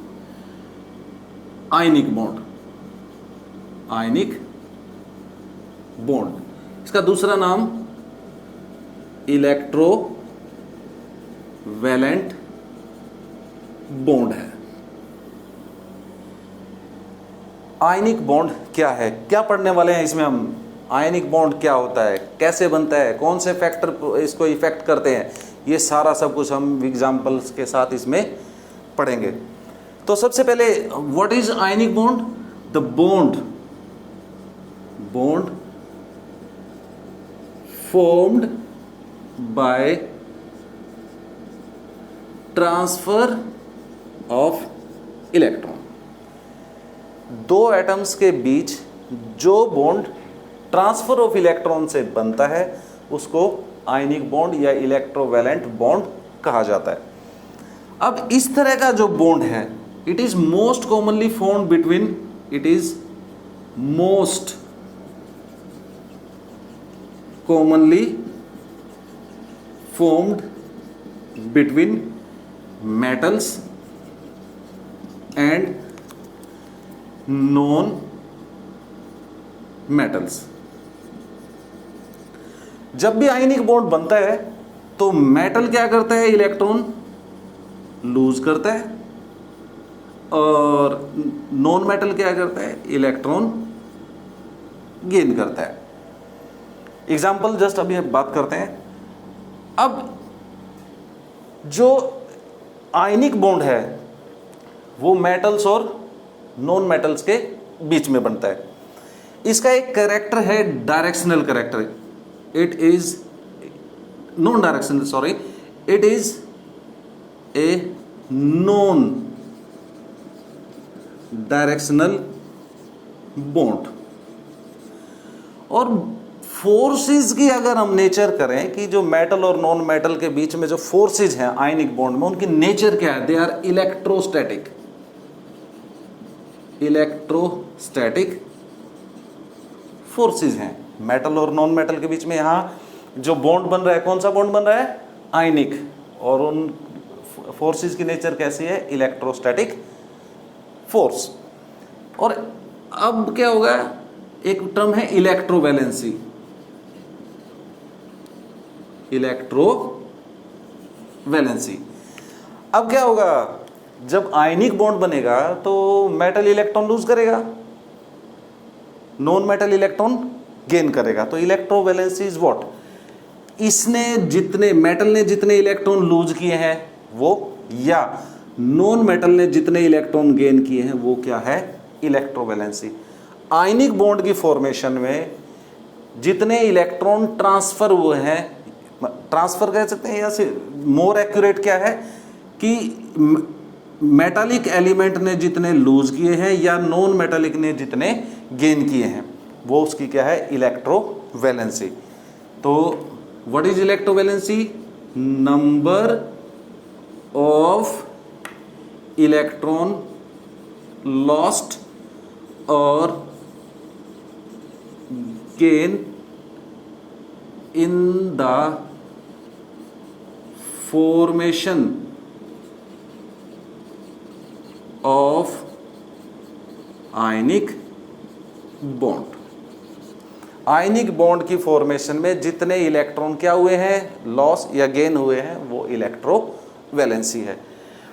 आयनिक बॉन्ड, आयनिक बॉन्ड, इसका दूसरा नाम इलेक्ट्रोवैलेंट बॉन्ड है। आयनिक बॉन्ड क्या है, क्या पढ़ने वाले हैं इसमें हम? आयनिक बॉन्ड क्या होता है, कैसे बनता है, कौन से फैक्टर इसको इफेक्ट करते हैं, ये सारा सब कुछ हम एग्जाम्पल्स के साथ इसमें पढ़ेंगे। तो सबसे पहले what is ionic bond? The bond formed by transfer of electron। दो एटम्स के बीच जो बॉन्ड ट्रांसफर ऑफ इलेक्ट्रॉन से बनता है उसको आयनिक बॉन्ड या इलेक्ट्रोवैलेंट बॉन्ड कहा जाता है। अब इस तरह का जो बॉन्ड है, it is most commonly formed between, it is most commonly formed between metals and non metals। जब भी आयनिक बॉन्ड बनता है तो मेटल क्या करता है, इलेक्ट्रॉन लूज करता है, और नॉन मेटल क्या करता है, इलेक्ट्रॉन गेन करता है। एग्जाम्पल जस्ट अभी बात करते हैं। अब जो आयनिक बॉन्ड है वो मेटल्स और नॉन मेटल्स के बीच में बनता है। इसका एक कैरेक्टर है directional character, it is non directional, sorry, it is a non directional bond. और फोर्सेस की अगर हम नेचर करें कि जो मेटल और नॉन मेटल के बीच में जो फोर्सेस हैं आयनिक बॉन्ड में, उनकी नेचर क्या है? They are electrostatic, electrostatic forces हैं मेटल और नॉन मेटल के बीच में। यहां जो बॉन्ड बन रहा है, कौन सा बॉन्ड बन रहा है? आयनिक। और उन फोर्सेस की नेचर कैसी है? Electrostatic force. और अब क्या होगा, एक टर्म है इलेक्ट्रोवैलेंसी, इलेक्ट्रोवैलेंसी। अब क्या होगा, जब आयनिक बॉन्ड बनेगा तो मेटल इलेक्ट्रॉन लूज करेगा, नॉन मेटल इलेक्ट्रॉन गेन करेगा। तो इलेक्ट्रोवैलेंसी इज व्हाट, इसने जितने मेटल ने जितने इलेक्ट्रॉन लूज किए हैं वो, या नॉन मेटल ने जितने इलेक्ट्रॉन गेन किए हैं वो क्या है, इलेक्ट्रोवैलेंसी। आयनिक बॉन्ड की फॉर्मेशन में जितने इलेक्ट्रॉन ट्रांसफर हुए हैं, ट्रांसफर कह सकते हैं, या मोर एक्यूरेट क्या है कि मेटालिक एलिमेंट ने जितने लूज किए हैं या नॉन मेटालिक ने जितने गेन किए हैं, वो उसकी क्या है, इलेक्ट्रोवैलेंसी। तो what is electrovalency, number of electron lost और gain in the formation of ionic bond. Ionic bond की फॉर्मेशन में जितने इलेक्ट्रॉन क्या हुए हैं, लॉस या गेन हुए हैं, वो इलेक्ट्रोवैलेंसी है।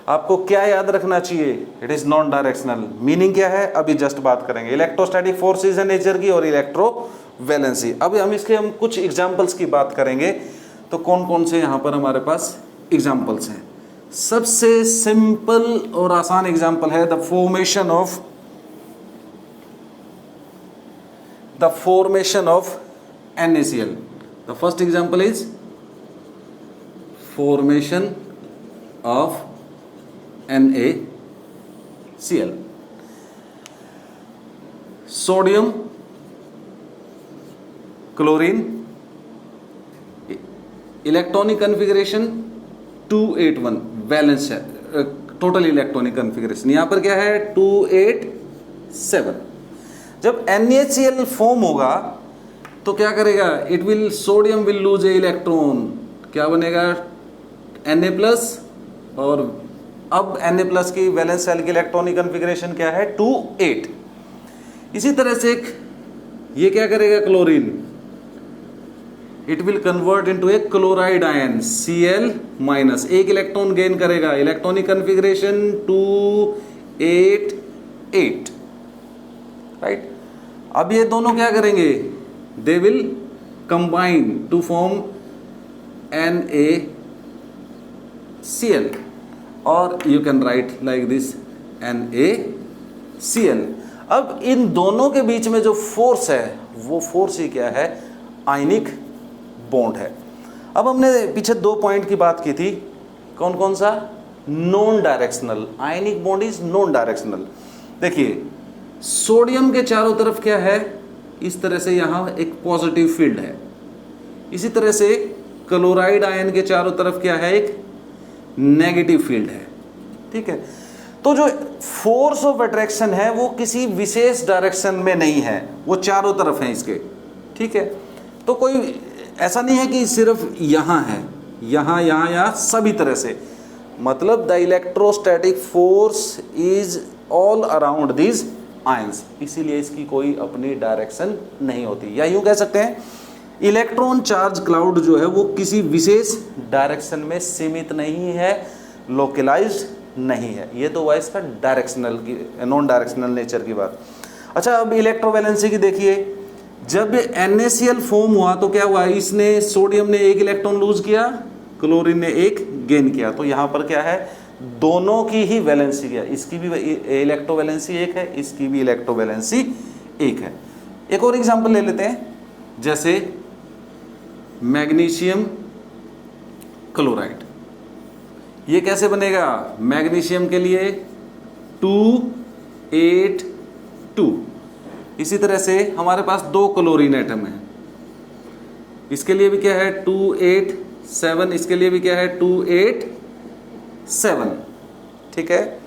आपको क्या याद रखना चाहिए, it is non directional. Meaning क्या है अभी जस्ट बात करेंगे, इलेक्ट्रोस्टैटिक फोर्सेज है नेचर की और इलेक्ट्रोवैलेंसी। अभी हम कुछ एग्जांपल्स की बात करेंगे। तो कौन कौन से यहाँ पर हमारे पास एग्जांपल्स हैं। सबसे सिंपल और आसान एग्जांपल है the formation of NaCl। The first example is formation of NaCl। Sodium chlorine, electronic configuration 281, valence है, टोटल इलेक्ट्रॉनिक कॉन्फ़िगरेशन यहां पर क्या है 287। जब NaCl फॉर्म होगा तो क्या करेगा, it will, sodium will lose a electron, क्या बनेगा Na+, और अब Na+ की वैलेंस शेल की इलेक्ट्रॉनिक कॉन्फ़िगरेशन क्या है 28। इसी तरह से ये क्या करेगा chlorine, it will convert into a chloride ion Cl-, एक इलेक्ट्रॉन गेन करेगा, इलेक्ट्रॉनिक कॉन्फ़िगरेशन 288, राइट। अब ये दोनों क्या करेंगे, they will combine to form NaCl, और you can write like this NaCl। अब इन दोनों के बीच में जो फोर्स है वो फोर्स ही क्या है, आयनिक बॉन्ड है। अब हमने पीछे 2 पॉइंट की बात की थी, कौन कौन सा, non directional, ionic bond is non directional. देखिए सोडियम के चारों तरफ क्या है, इस तरह से यहां एक पॉजिटिव फील्ड है, इसी तरह से क्लोराइड आयन के चारों तरफ क्या है, एक नेगेटिव फील्ड है, ठीक है। तो जो फोर्स ऑफ अट्रैक्शन है वो किसी विशेष डायरेक्शन में नहीं है, वो चारों तरफ है इसके, ठीक है। तो कोई ऐसा नहीं है कि सिर्फ यहाँ है, यहाँ सभी तरह से, मतलब the electrostatic force is all around these ions, इसीलिए इसकी कोई अपनी डायरेक्शन नहीं होती। या यूं कह सकते हैं इलेक्ट्रॉन चार्ज क्लाउड जो है वो किसी विशेष डायरेक्शन में सीमित नहीं है, लोकलाइज्ड नहीं है। ये तो हुआ इसका डायरेक्शनल की, नॉन डायरेक्शनल नेचर की बात। अच्छा अब इलेक्ट्रोवैलेंसी की देखिए, जब NaCl फॉर्म हुआ तो क्या हुआ, इसने, सोडियम ने एक इलेक्ट्रॉन लूज किया, क्लोरीन ने एक गेन किया, तो यहाँ पर क्या है, दोनों की ही वैलेंसी है, इसकी भी इलेक्ट्रोवैलेंसी एक है, इसकी भी इलेक्ट्रोवैलेंसी एक है। एक और एग्जांपल ले लेते हैं, जैसे मैग्नीशियम क्लोराइड, ये कैसे बनेगा, मैग्नीशियम के लिए 282, इसी तरह से हमारे पास 2 क्लोरीन एटम है, इसके लिए भी क्या है 287, इसके लिए भी क्या है 287, ठीक है।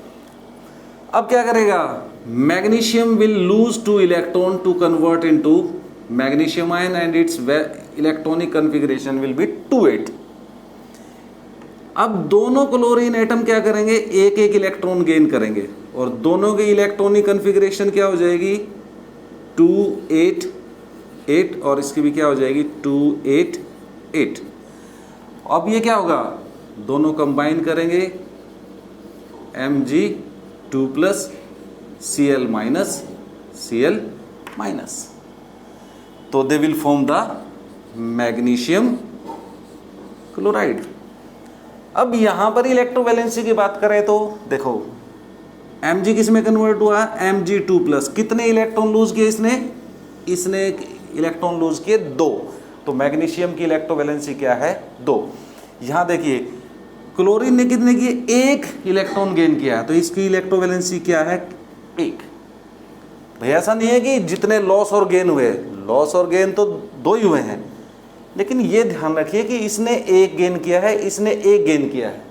अब क्या करेगा, magnesium will lose 2 electron to convert into magnesium ion and its electronic configuration will be 28। अब दोनों क्लोरीन एटम क्या करेंगे, एक एक इलेक्ट्रॉन गेन करेंगे और दोनों की इलेक्ट्रॉनिक कॉन्फ़िगरेशन क्या हो जाएगी 288 और इसकी भी क्या हो जाएगी 288। अब ये क्या होगा, दोनों कंबाइन करेंगे Mg2 प्लस Cl माइनस, तो they will form the magnesium chloride. अब यहां पर इलेक्ट्रोवैलेंसी की बात करें तो देखो Mg किस में कन्वर्ट हुआ, Mg2 प्लस, कितने इलेक्ट्रॉन लूज किए इसने इलेक्ट्रॉन लूज किए 2, तो मैग्नीशियम की इलेक्ट्रोवैलेंसी क्या है 2। यहां देखिए क्लोरीन ने कितने किए, 1 इलेक्ट्रॉन गेन किया, तो इसकी इलेक्ट्रोवैलेंसी क्या है 1। भाई ऐसा नहीं है कि जितने लॉस और गेन हुए, लॉस और गेन तो 2 ही हुए हैं, लेकिन ये ध्यान रखिए कि इसने 1 गेन किया है, इसने 1 गेन किया है,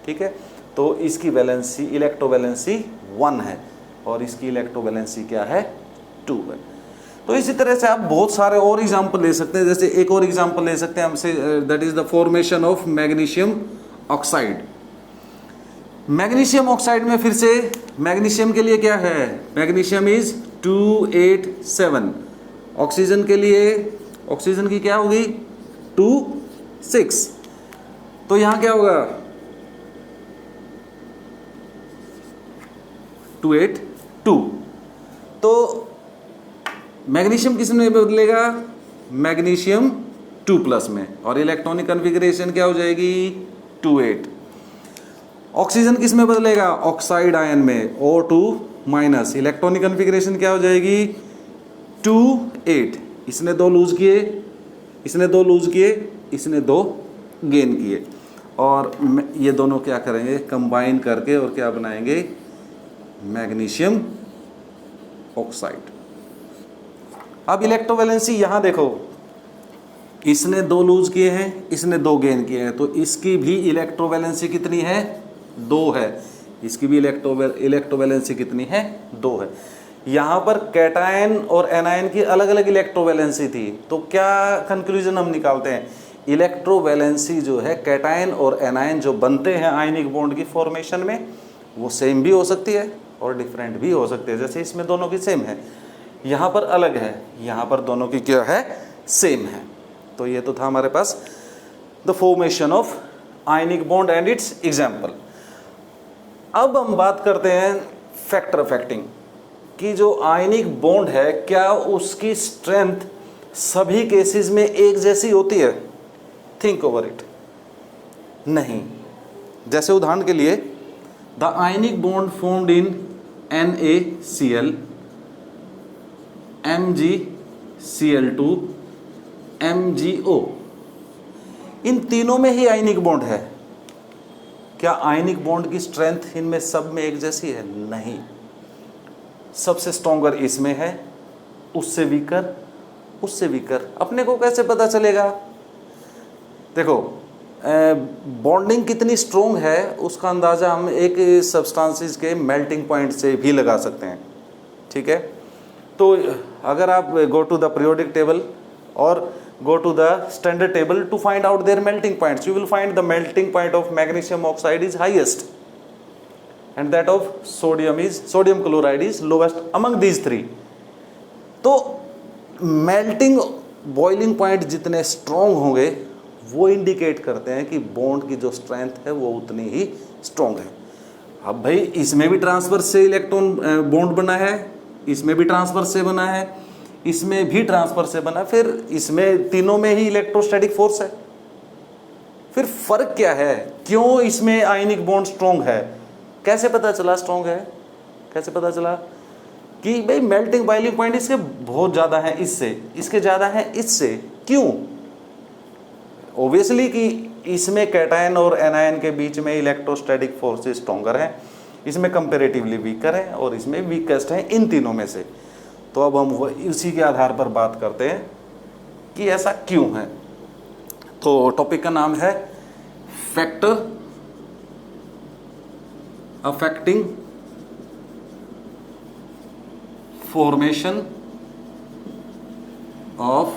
ठीक है, तो इसकी वैलेंसी इलेक्ट्रोवैलेंसी 1 है और इसकी इलेक्ट्रोवैलेंसी क्या है 2 है। तो इसी तरह से आप बहुत सारे और एग्जाम्पल ले सकते हैं, जैसे एक और एग्जाम्पल ले सकते हैं हमसे, that is the formation of magnesium oxide. Magnesium oxide में फिर से मैग्नीशियम के लिए क्या है, मैग्नीशियम इज 287, ऑक्सीजन के लिए ऑक्सीजन की क्या होगी 26, तो यहां क्या होगा 282, तो मैग्नीशियम किस में बदलेगा, मैग्नीशियम 2 प्लस में, और इलेक्ट्रॉनिक कॉन्फ़िगरेशन क्या हो जाएगी 28। ऑक्सीजन किस में बदलेगा, ऑक्साइड आयन में O2 माइनस, इलेक्ट्रॉनिक कॉन्फ़िगरेशन क्या हो जाएगी 28। इसने 2 लूज किए, इसने 2 लूज किए, इसने 2 गेन किए, और ये दोनों क्या करेंगे कंबाइन करके और क्या बनाएंगे मैग्नीशियम ऑक्साइड। अब इलेक्ट्रोवैलेंसी यहां देखो, इसने 2 लूज किए हैं, इसने 2 गेन किए हैं, तो इसकी भी इलेक्ट्रोवैलेंसी कितनी है 2 है, इसकी भी इलेक्ट्रोवैलेंसी कितनी है 2 है। यहाँ पर कैटायन और एनायन की अलग अलग इलेक्ट्रोवैलेंसी थी, तो क्या कंक्लूजन हम निकालते हैं, इलेक्ट्रोवैलेंसी जो है कैटायन और एनायन जो बनते हैं आयनिक बॉन्ड की फॉर्मेशन में, वो सेम भी हो सकती है और डिफरेंट भी हो सकती है। जैसे इसमें दोनों की सेम है, यहाँ पर अलग है, यहाँ पर दोनों की क्या है सेम है। तो ये तो था हमारे पास the formation of ionic bond and its example. अब हम बात करते हैं फैक्टर अफेक्टिंग कि जो आयनिक बॉन्ड है क्या उसकी स्ट्रेंथ सभी केसेस में एक जैसी होती है, थिंक ओवर इट। नहीं, जैसे उदाहरण के लिए the ionic bond formed in NaCl, MgCl2, MgO, इन तीनों में ही आयनिक बॉन्ड है, क्या आयनिक बॉन्ड की स्ट्रेंथ इनमें सब में एक जैसी है, नहीं, सबसे स्ट्रॉन्गर इसमें है, उससे वीकर, उससे वीकर। अपने को कैसे पता चलेगा, देखो बॉन्डिंग कितनी स्ट्रॉन्ग है उसका अंदाज़ा हम एक सब्सटेंसेस के मेल्टिंग पॉइंट से भी लगा सकते हैं, ठीक है। तो अगर आप go to the periodic table और go to the standard table to find out their melting points, you will find the melting point of magnesium oxide is highest and that of sodium chloride is lowest among these three। तो melting boiling point जितने strong होंगे वो indicate करते हैं कि bond की जो strength है वो उतनी ही स्ट्रॉन्ग है। अब भाई इसमें भी ट्रांसफर से इलेक्ट्रॉन बॉन्ड बना है, इसमें भी ट्रांसफर से बना है, इसमें भी ट्रांसफर से बना, फिर इसमें तीनों में ही इलेक्ट्रोस्टैटिक फोर्स है। फिर फर्क क्या है, क्यों इसमें आयनिक बॉन्ड स्ट्रॉन्ग है, कैसे पता चला स्ट्रॉन्ग है, कैसे पता चला कि भाई मेल्टिंग बॉइलिंग पॉइंट इसके बहुत ज़्यादा है, इससे इसके ज़्यादा है, इससे क्यों, ऑब्वियसली कि इसमें कैटायन और एनायन के बीच में इलेक्ट्रोस्टैटिक फोर्सेस स्ट्रॉन्गर हैं, इसमें कंपेरेटिवली वीकर है और इसमें वीकेस्ट है इन तीनों में से। तो अब हम उसी के आधार पर बात करते हैं कि ऐसा क्यों है। तो टॉपिक का नाम है factor affecting formation of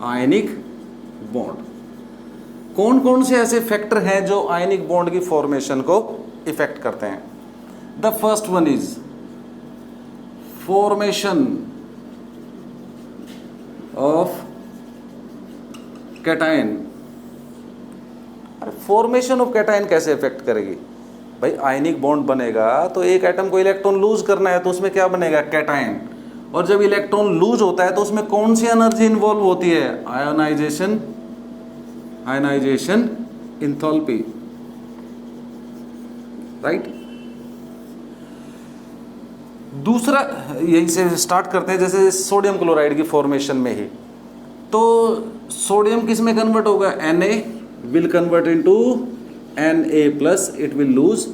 ionic bond. कौन कौन से ऐसे फैक्टर हैं जो आयनिक बॉन्ड की फॉर्मेशन को इफेक्ट करते हैं। The first one is formation of cation. अरे फॉर्मेशन ऑफ कैटायन कैसे इफेक्ट करेगी भाई? आयनिक बॉन्ड बनेगा तो एक एटम को इलेक्ट्रॉन लूज करना है, तो उसमें क्या बनेगा? कैटायन। और जब इलेक्ट्रॉन लूज होता है तो उसमें कौन सी एनर्जी इन्वॉल्व होती है? Ionization, ionization enthalpy, right. दूसरा यहीं से स्टार्ट करते हैं, जैसे सोडियम क्लोराइड की फॉर्मेशन में ही, तो सोडियम किस में कन्वर्ट होगा? Na will convert into Na+, it will lose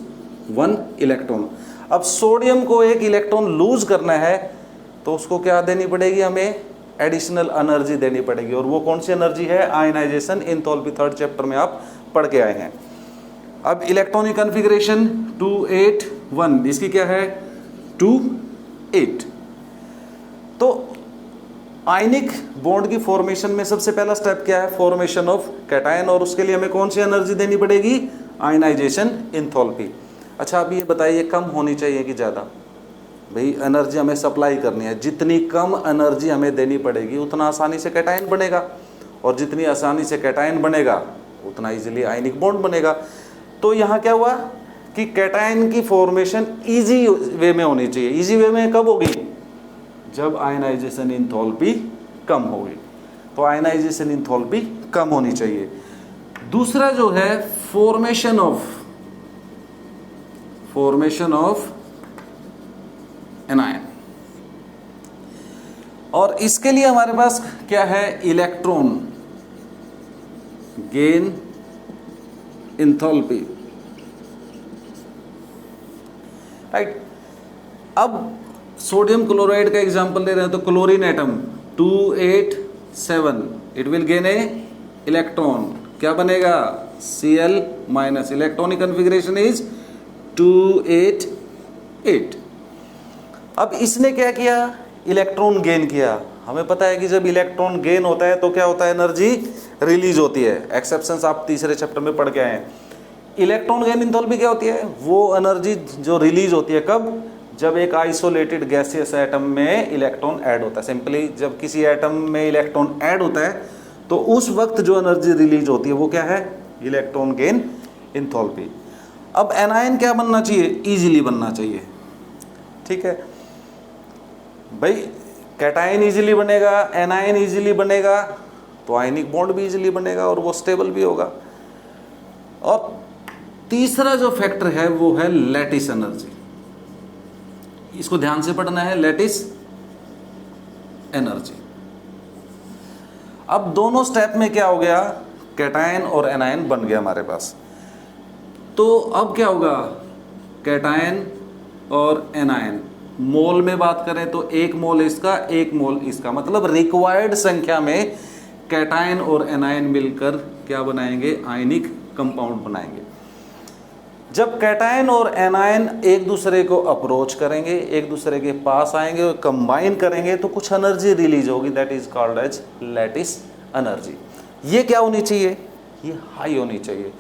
1 electron. अब सोडियम को एक इलेक्ट्रॉन लूज करना है तो उसको क्या देनी पड़ेगी? हमें एडिशनल एनर्जी देनी पड़ेगी, और वो कौन सी एनर्जी है? आयनाइजेशन एंथैल्पी, 3rd चैप्टर में आप पढ़ के आए हैं। अब इलेक्ट्रॉनिक कॉन्फ़िगरेशन 281, इसकी क्या है? 2-8। तो आयनिक बॉन्ड की फॉर्मेशन में सबसे पहला स्टेप क्या है? फॉर्मेशन ऑफ कैटायन, और उसके लिए हमें कौन सी एनर्जी देनी पड़ेगी? Ionization enthalpy. अच्छा, अब ये बताइए कम होनी चाहिए कि ज़्यादा? भाई एनर्जी हमें सप्लाई करनी है, जितनी कम एनर्जी हमें देनी पड़ेगी उतना आसानी से कैटायन बनेगा, और जितनी आसानी से कैटायन बनेगा उतना इजीली आयनिक बॉन्ड बनेगा। तो यहाँ क्या हुआ कि कैटायन की फॉर्मेशन इजी वे में होनी चाहिए। इजी वे में कब होगी? जब आयनाइजेशन एंथैल्पी कम होगी। तो आयनाइजेशन एंथैल्पी कम होनी चाहिए। दूसरा जो है फॉर्मेशन ऑफ एनायन, और इसके लिए हमारे पास क्या है? Electron gain enthalpy, right. अब सोडियम क्लोराइड का एग्जांपल ले रहे हैं, तो chlorine atom 287, it will gain A electron, क्या बनेगा? Cl-। Electronic configuration is 288। अब इसने क्या किया? इलेक्ट्रॉन गेन किया। हमें पता है कि जब इलेक्ट्रॉन गेन होता है तो क्या होता है? एनर्जी रिलीज होती है। एक्सेप्शंस आप 3रे चैप्टर में पढ़ के आए हैं। इलेक्ट्रॉन गेन एंथैल्पी क्या होती है? वो एनर्जी जो रिलीज होती है कब? जब एक आइसोलेटेड गैसियस एटम में इलेक्ट्रॉन ऐड होता है। सिंपली जब किसी एटम में इलेक्ट्रॉन ऐड होता है तो उस वक्त जो एनर्जी रिलीज होती है वो क्या है? Electron gain enthalpy. अब एनायन क्या बनना चाहिए? इजीली बनना चाहिए, ठीक है भाई। कैटायन इजीली बनेगा, एनायन इजीली बनेगा, तो आयनिक बॉन्ड भी इजीली बनेगा और वो स्टेबल भी होगा। और तीसरा जो फैक्टर है वो है लैटिस एनर्जी। इसको ध्यान से पढ़ना है, लैटिस एनर्जी। अब दोनों स्टेप में क्या हो गया? कैटायन और एनायन बन गया हमारे पास। तो अब क्या होगा? कैटायन और एनायन मोल में बात करें तो 1 मोल इसका, 1 मोल इसका, मतलब रिक्वायर्ड संख्या में कैटायन और एनायन मिलकर क्या बनाएंगे? आयनिक कंपाउंड बनाएंगे। जब कैटायन और एनायन एक दूसरे को अप्रोच करेंगे, एक दूसरे के पास आएंगे और कंबाइन करेंगे तो कुछ एनर्जी रिलीज होगी, that is called as lattice energy. ये क्या होनी चाहिए? ये हाई होनी चाहिए।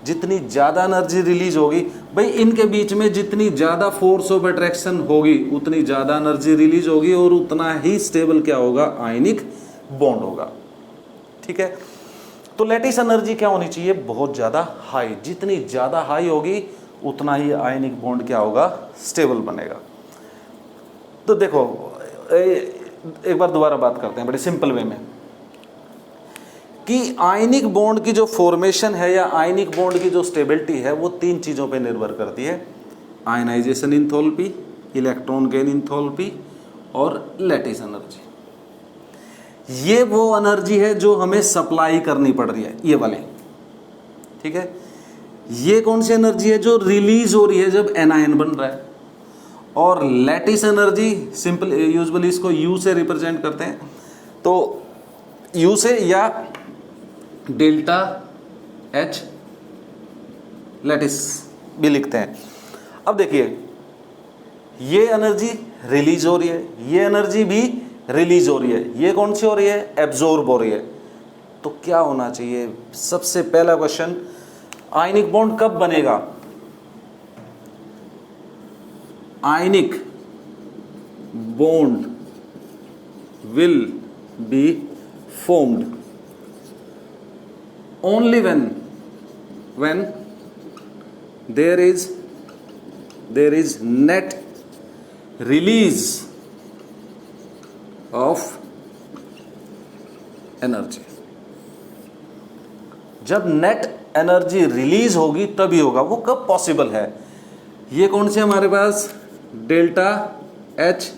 जितनी ज़्यादा एनर्जी रिलीज होगी भाई, इनके बीच में जितनी ज़्यादा फोर्स ऑफ अट्रैक्शन होगी उतनी ज़्यादा एनर्जी रिलीज होगी और उतना ही स्टेबल क्या होगा? आयनिक बॉन्ड होगा, ठीक है। तो लैटिस एनर्जी क्या होनी चाहिए? बहुत ज़्यादा हाई। जितनी ज़्यादा हाई होगी उतना ही आयनिक बॉन्ड क्या होगा? स्टेबल बनेगा। तो देखो एक बार दोबारा बात करते हैं बड़े सिंपल वे में कि आयनिक बॉन्ड की जो फॉर्मेशन है या आयनिक बॉन्ड की जो स्टेबिलिटी है वो 3 चीज़ों पे निर्भर करती है: ionization enthalpy, electron gain enthalpy और लैटिस एनर्जी। ये वो एनर्जी है जो हमें सप्लाई करनी पड़ रही है, ये वाली, ठीक है। ये कौन सी एनर्जी है? जो रिलीज हो रही है जब एनायन बन रहा है। और लैटिस एनर्जी सिंपल यूजुअली इसको यू से रिप्रेजेंट करते हैं, तो यू से या डेल्टा एच लैटिस भी लिखते हैं। अब देखिए ये एनर्जी रिलीज हो रही है, ये एनर्जी भी रिलीज हो रही है, ये कौन सी हो रही है? एब्जॉर्ब हो रही है। तो क्या होना चाहिए? सबसे पहला क्वेश्चन, आयनिक बॉन्ड कब बनेगा? आयनिक bond will be formed only when there is net release of energy. जब नेट एनर्जी रिलीज होगी तभी होगा। वो कब पॉसिबल है? ये कौन से हमारे पास डेल्टा एच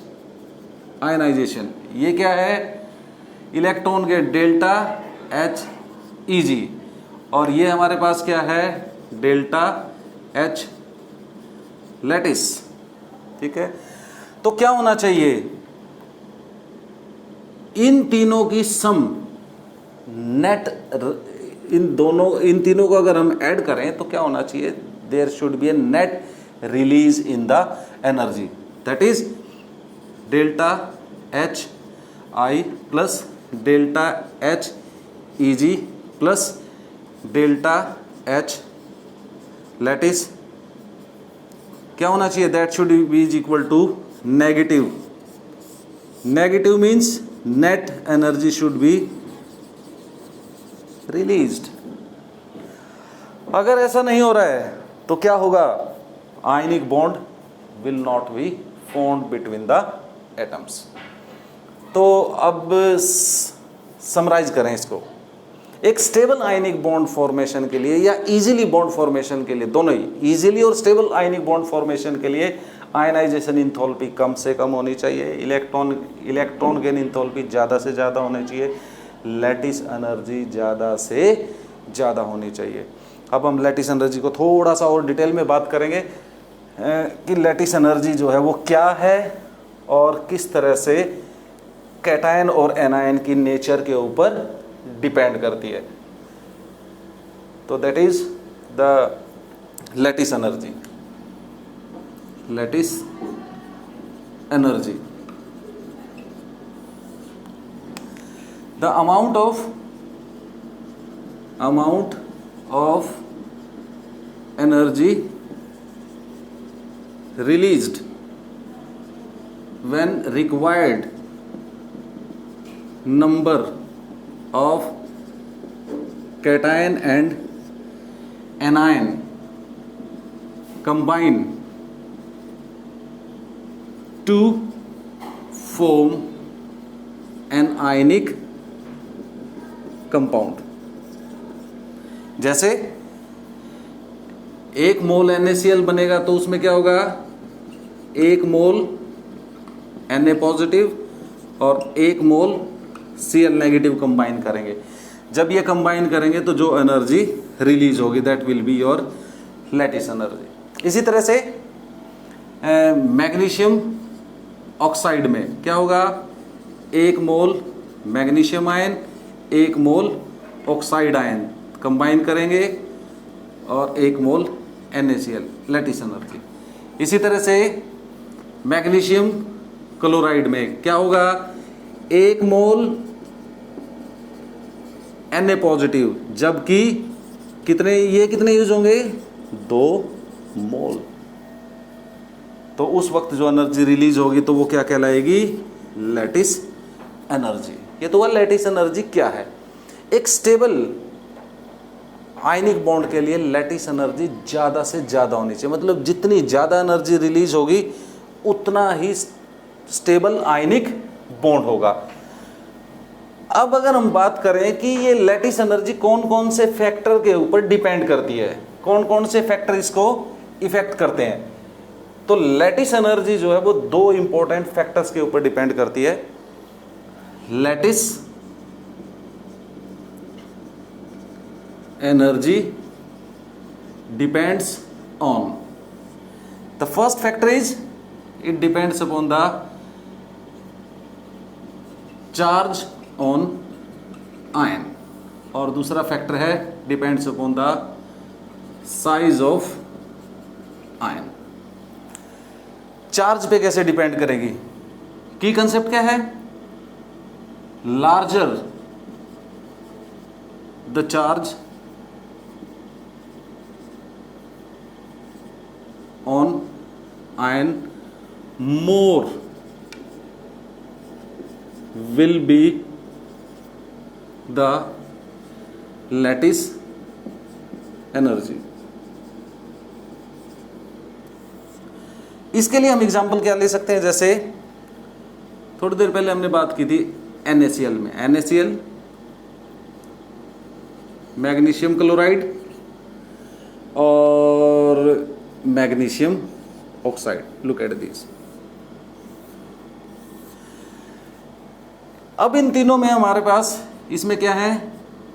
आयनाइजेशन, ये क्या है? इलेक्ट्रॉन के डेल्टा एच ईजी, और ये हमारे पास क्या है? Delta H lattice. ठीक है, तो क्या होना चाहिए? इन तीनों की सम नेट, इन तीनों को अगर हम ऐड करें तो क्या होना चाहिए? There should be a net release in the energy, that is delta H I plus delta H E G plus delta H lattice. क्या होना चाहिए? That should be is equal to negative. Negative means net energy should be released. अगर ऐसा नहीं हो रहा है तो क्या होगा? Ionic bond will not be formed between the atoms. तो अब समराइज करें इसको। एक स्टेबल आयनिक बॉन्ड फॉर्मेशन के लिए या इजीली बॉन्ड फॉर्मेशन के लिए, दोनों ही इजीली और स्टेबल आयनिक बॉन्ड फॉर्मेशन के लिए आयनाइजेशन इंथैल्पी कम से कम होनी चाहिए, इलेक्ट्रॉन गेन इंथैल्पी ज़्यादा से ज़्यादा होनी चाहिए, लैटिस एनर्जी ज़्यादा से ज़्यादा होनी चाहिए। अब हम लैटिस एनर्जी को थोड़ा सा और डिटेल में बात करेंगे कि लैटिस एनर्जी जो है वो क्या है और किस तरह से कैटायन और एनायन की नेचर के ऊपर डिपेंड करती है। तो that is the lattice energy. Lattice energy, the amount of energy released when required number of cation and anion combine to form an ionic compound. जैसे एक मोल NaCl बनेगा तो उसमें क्या होगा? एक मोल Na पॉजिटिव और एक मोल Cl नेगेटिव कंबाइन करेंगे। जब ये कंबाइन करेंगे तो जो एनर्जी रिलीज होगी that will be your lattice energy. इसी तरह से मैग्नीशियम ऑक्साइड में क्या होगा? एक मोल मैग्नीशियम आयन, एक मोल ऑक्साइड आयन कंबाइन करेंगे और एक मोल NaCl, लैटिस एनर्जी। इसी तरह से मैग्नीशियम क्लोराइड में क्या होगा? एक मोल Na पॉजिटिव, जबकि कितने यूज होंगे? 2 मोल। तो उस वक्त जो एनर्जी रिलीज होगी तो वो क्या कहलाएगी? Lattice energy. ये तो वह लैटिस एनर्जी क्या है? एक स्टेबल आयनिक बॉन्ड के लिए लैटिस एनर्जी ज़्यादा से ज़्यादा होनी चाहिए। मतलब जितनी ज़्यादा एनर्जी रिलीज होगी उतना ही स्टेबल आयनिक बॉन्ड होगा। अब अगर हम बात करें कि ये लैटिस एनर्जी कौन कौन से फैक्टर के ऊपर डिपेंड करती है, कौन कौन से फैक्टर इसको इफेक्ट करते हैं, तो लैटिस एनर्जी जो है वो 2 इंपॉर्टेंट फैक्टर्स के ऊपर डिपेंड करती है। Lattice energy depends on the first factor is it depends upon the charge on ion, और दूसरा फैक्टर है depends upon the size of ion. Charge पे कैसे डिपेंड करेगी? की कंसेप्ट क्या है? larger the charge on ion, more will be the lattice energy। इसके लिए हम एग्जांपल क्या ले सकते हैं, जैसे थोड़ी देर पहले हमने बात की थी NaCl में, NaCl मैग्नीशियम क्लोराइड और magnesium oxide. Look at this. अब इन तीनों में हमारे पास इसमें क्या है,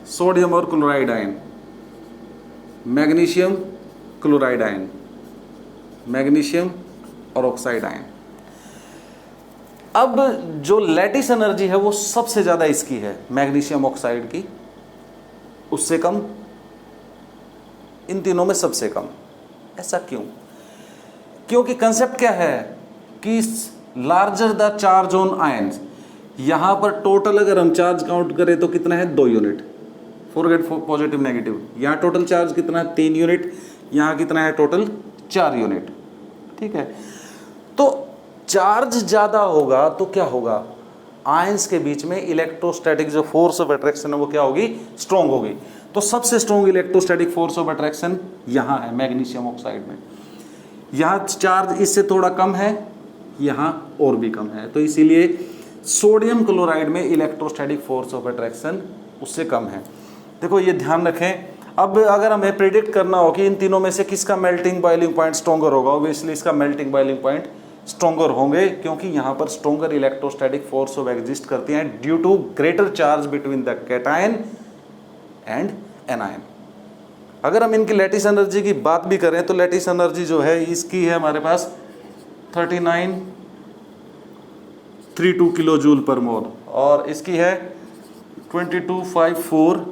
सोडियम और chloride ion, magnesium chloride ion, magnesium और ऑक्साइड आयन। अब जो लैटिस एनर्जी है वो सबसे ज्यादा इसकी है, मैग्नीशियम ऑक्साइड की, उससे कम इन तीनों में सबसे कम। ऐसा क्यों? क्योंकि कंसेप्ट क्या है कि larger the charge on ions, यहां पर टोटल अगर हम चार्ज काउंट करें तो कितना है, 2 यूनिट, फॉरगेट पॉजिटिव नेगेटिव। यहां टोटल चार्ज कितना है, 3 यूनिट, यहां कितना है टोटल 4 यूनिट। ठीक है, तो चार्ज ज्यादा होगा तो क्या होगा, आयंस के बीच में इलेक्ट्रोस्टैटिक जो फोर्स ऑफ अट्रैक्शन है वो क्या होगी, स्ट्रॉन्ग होगी। तो सबसे strong electrostatic force of attraction यहां है मैग्नीशियम ऑक्साइड में। यहां चार्ज इससे थोड़ा कम है, यहां और भी कम है, तो इसीलिए सोडियम क्लोराइड में इलेक्ट्रोस्टैटिक फोर्स ऑफ अट्रैक्शन उससे कम है। देखो ये ध्यान रखें। अब अगर हमें प्रिडिक्ट करना हो कि इन तीनों में से किसका मेल्टिंग बॉइलिंग पॉइंट स्ट्रॉन्गर होगा, ऑब्वियसली इसका मेल्टिंग बॉइलिंग पॉइंट स्ट्रॉन्गर होंगे, क्योंकि यहां पर stronger electrostatic force of exist करती हैं due to greater charge between the cation and anion. अगर हम इनकी लैटिस एनर्जी की बात भी करें तो लैटिस एनर्जी जो है इसकी है हमारे पास 3932 किलो जूल पर मोल, और इसकी है 2254,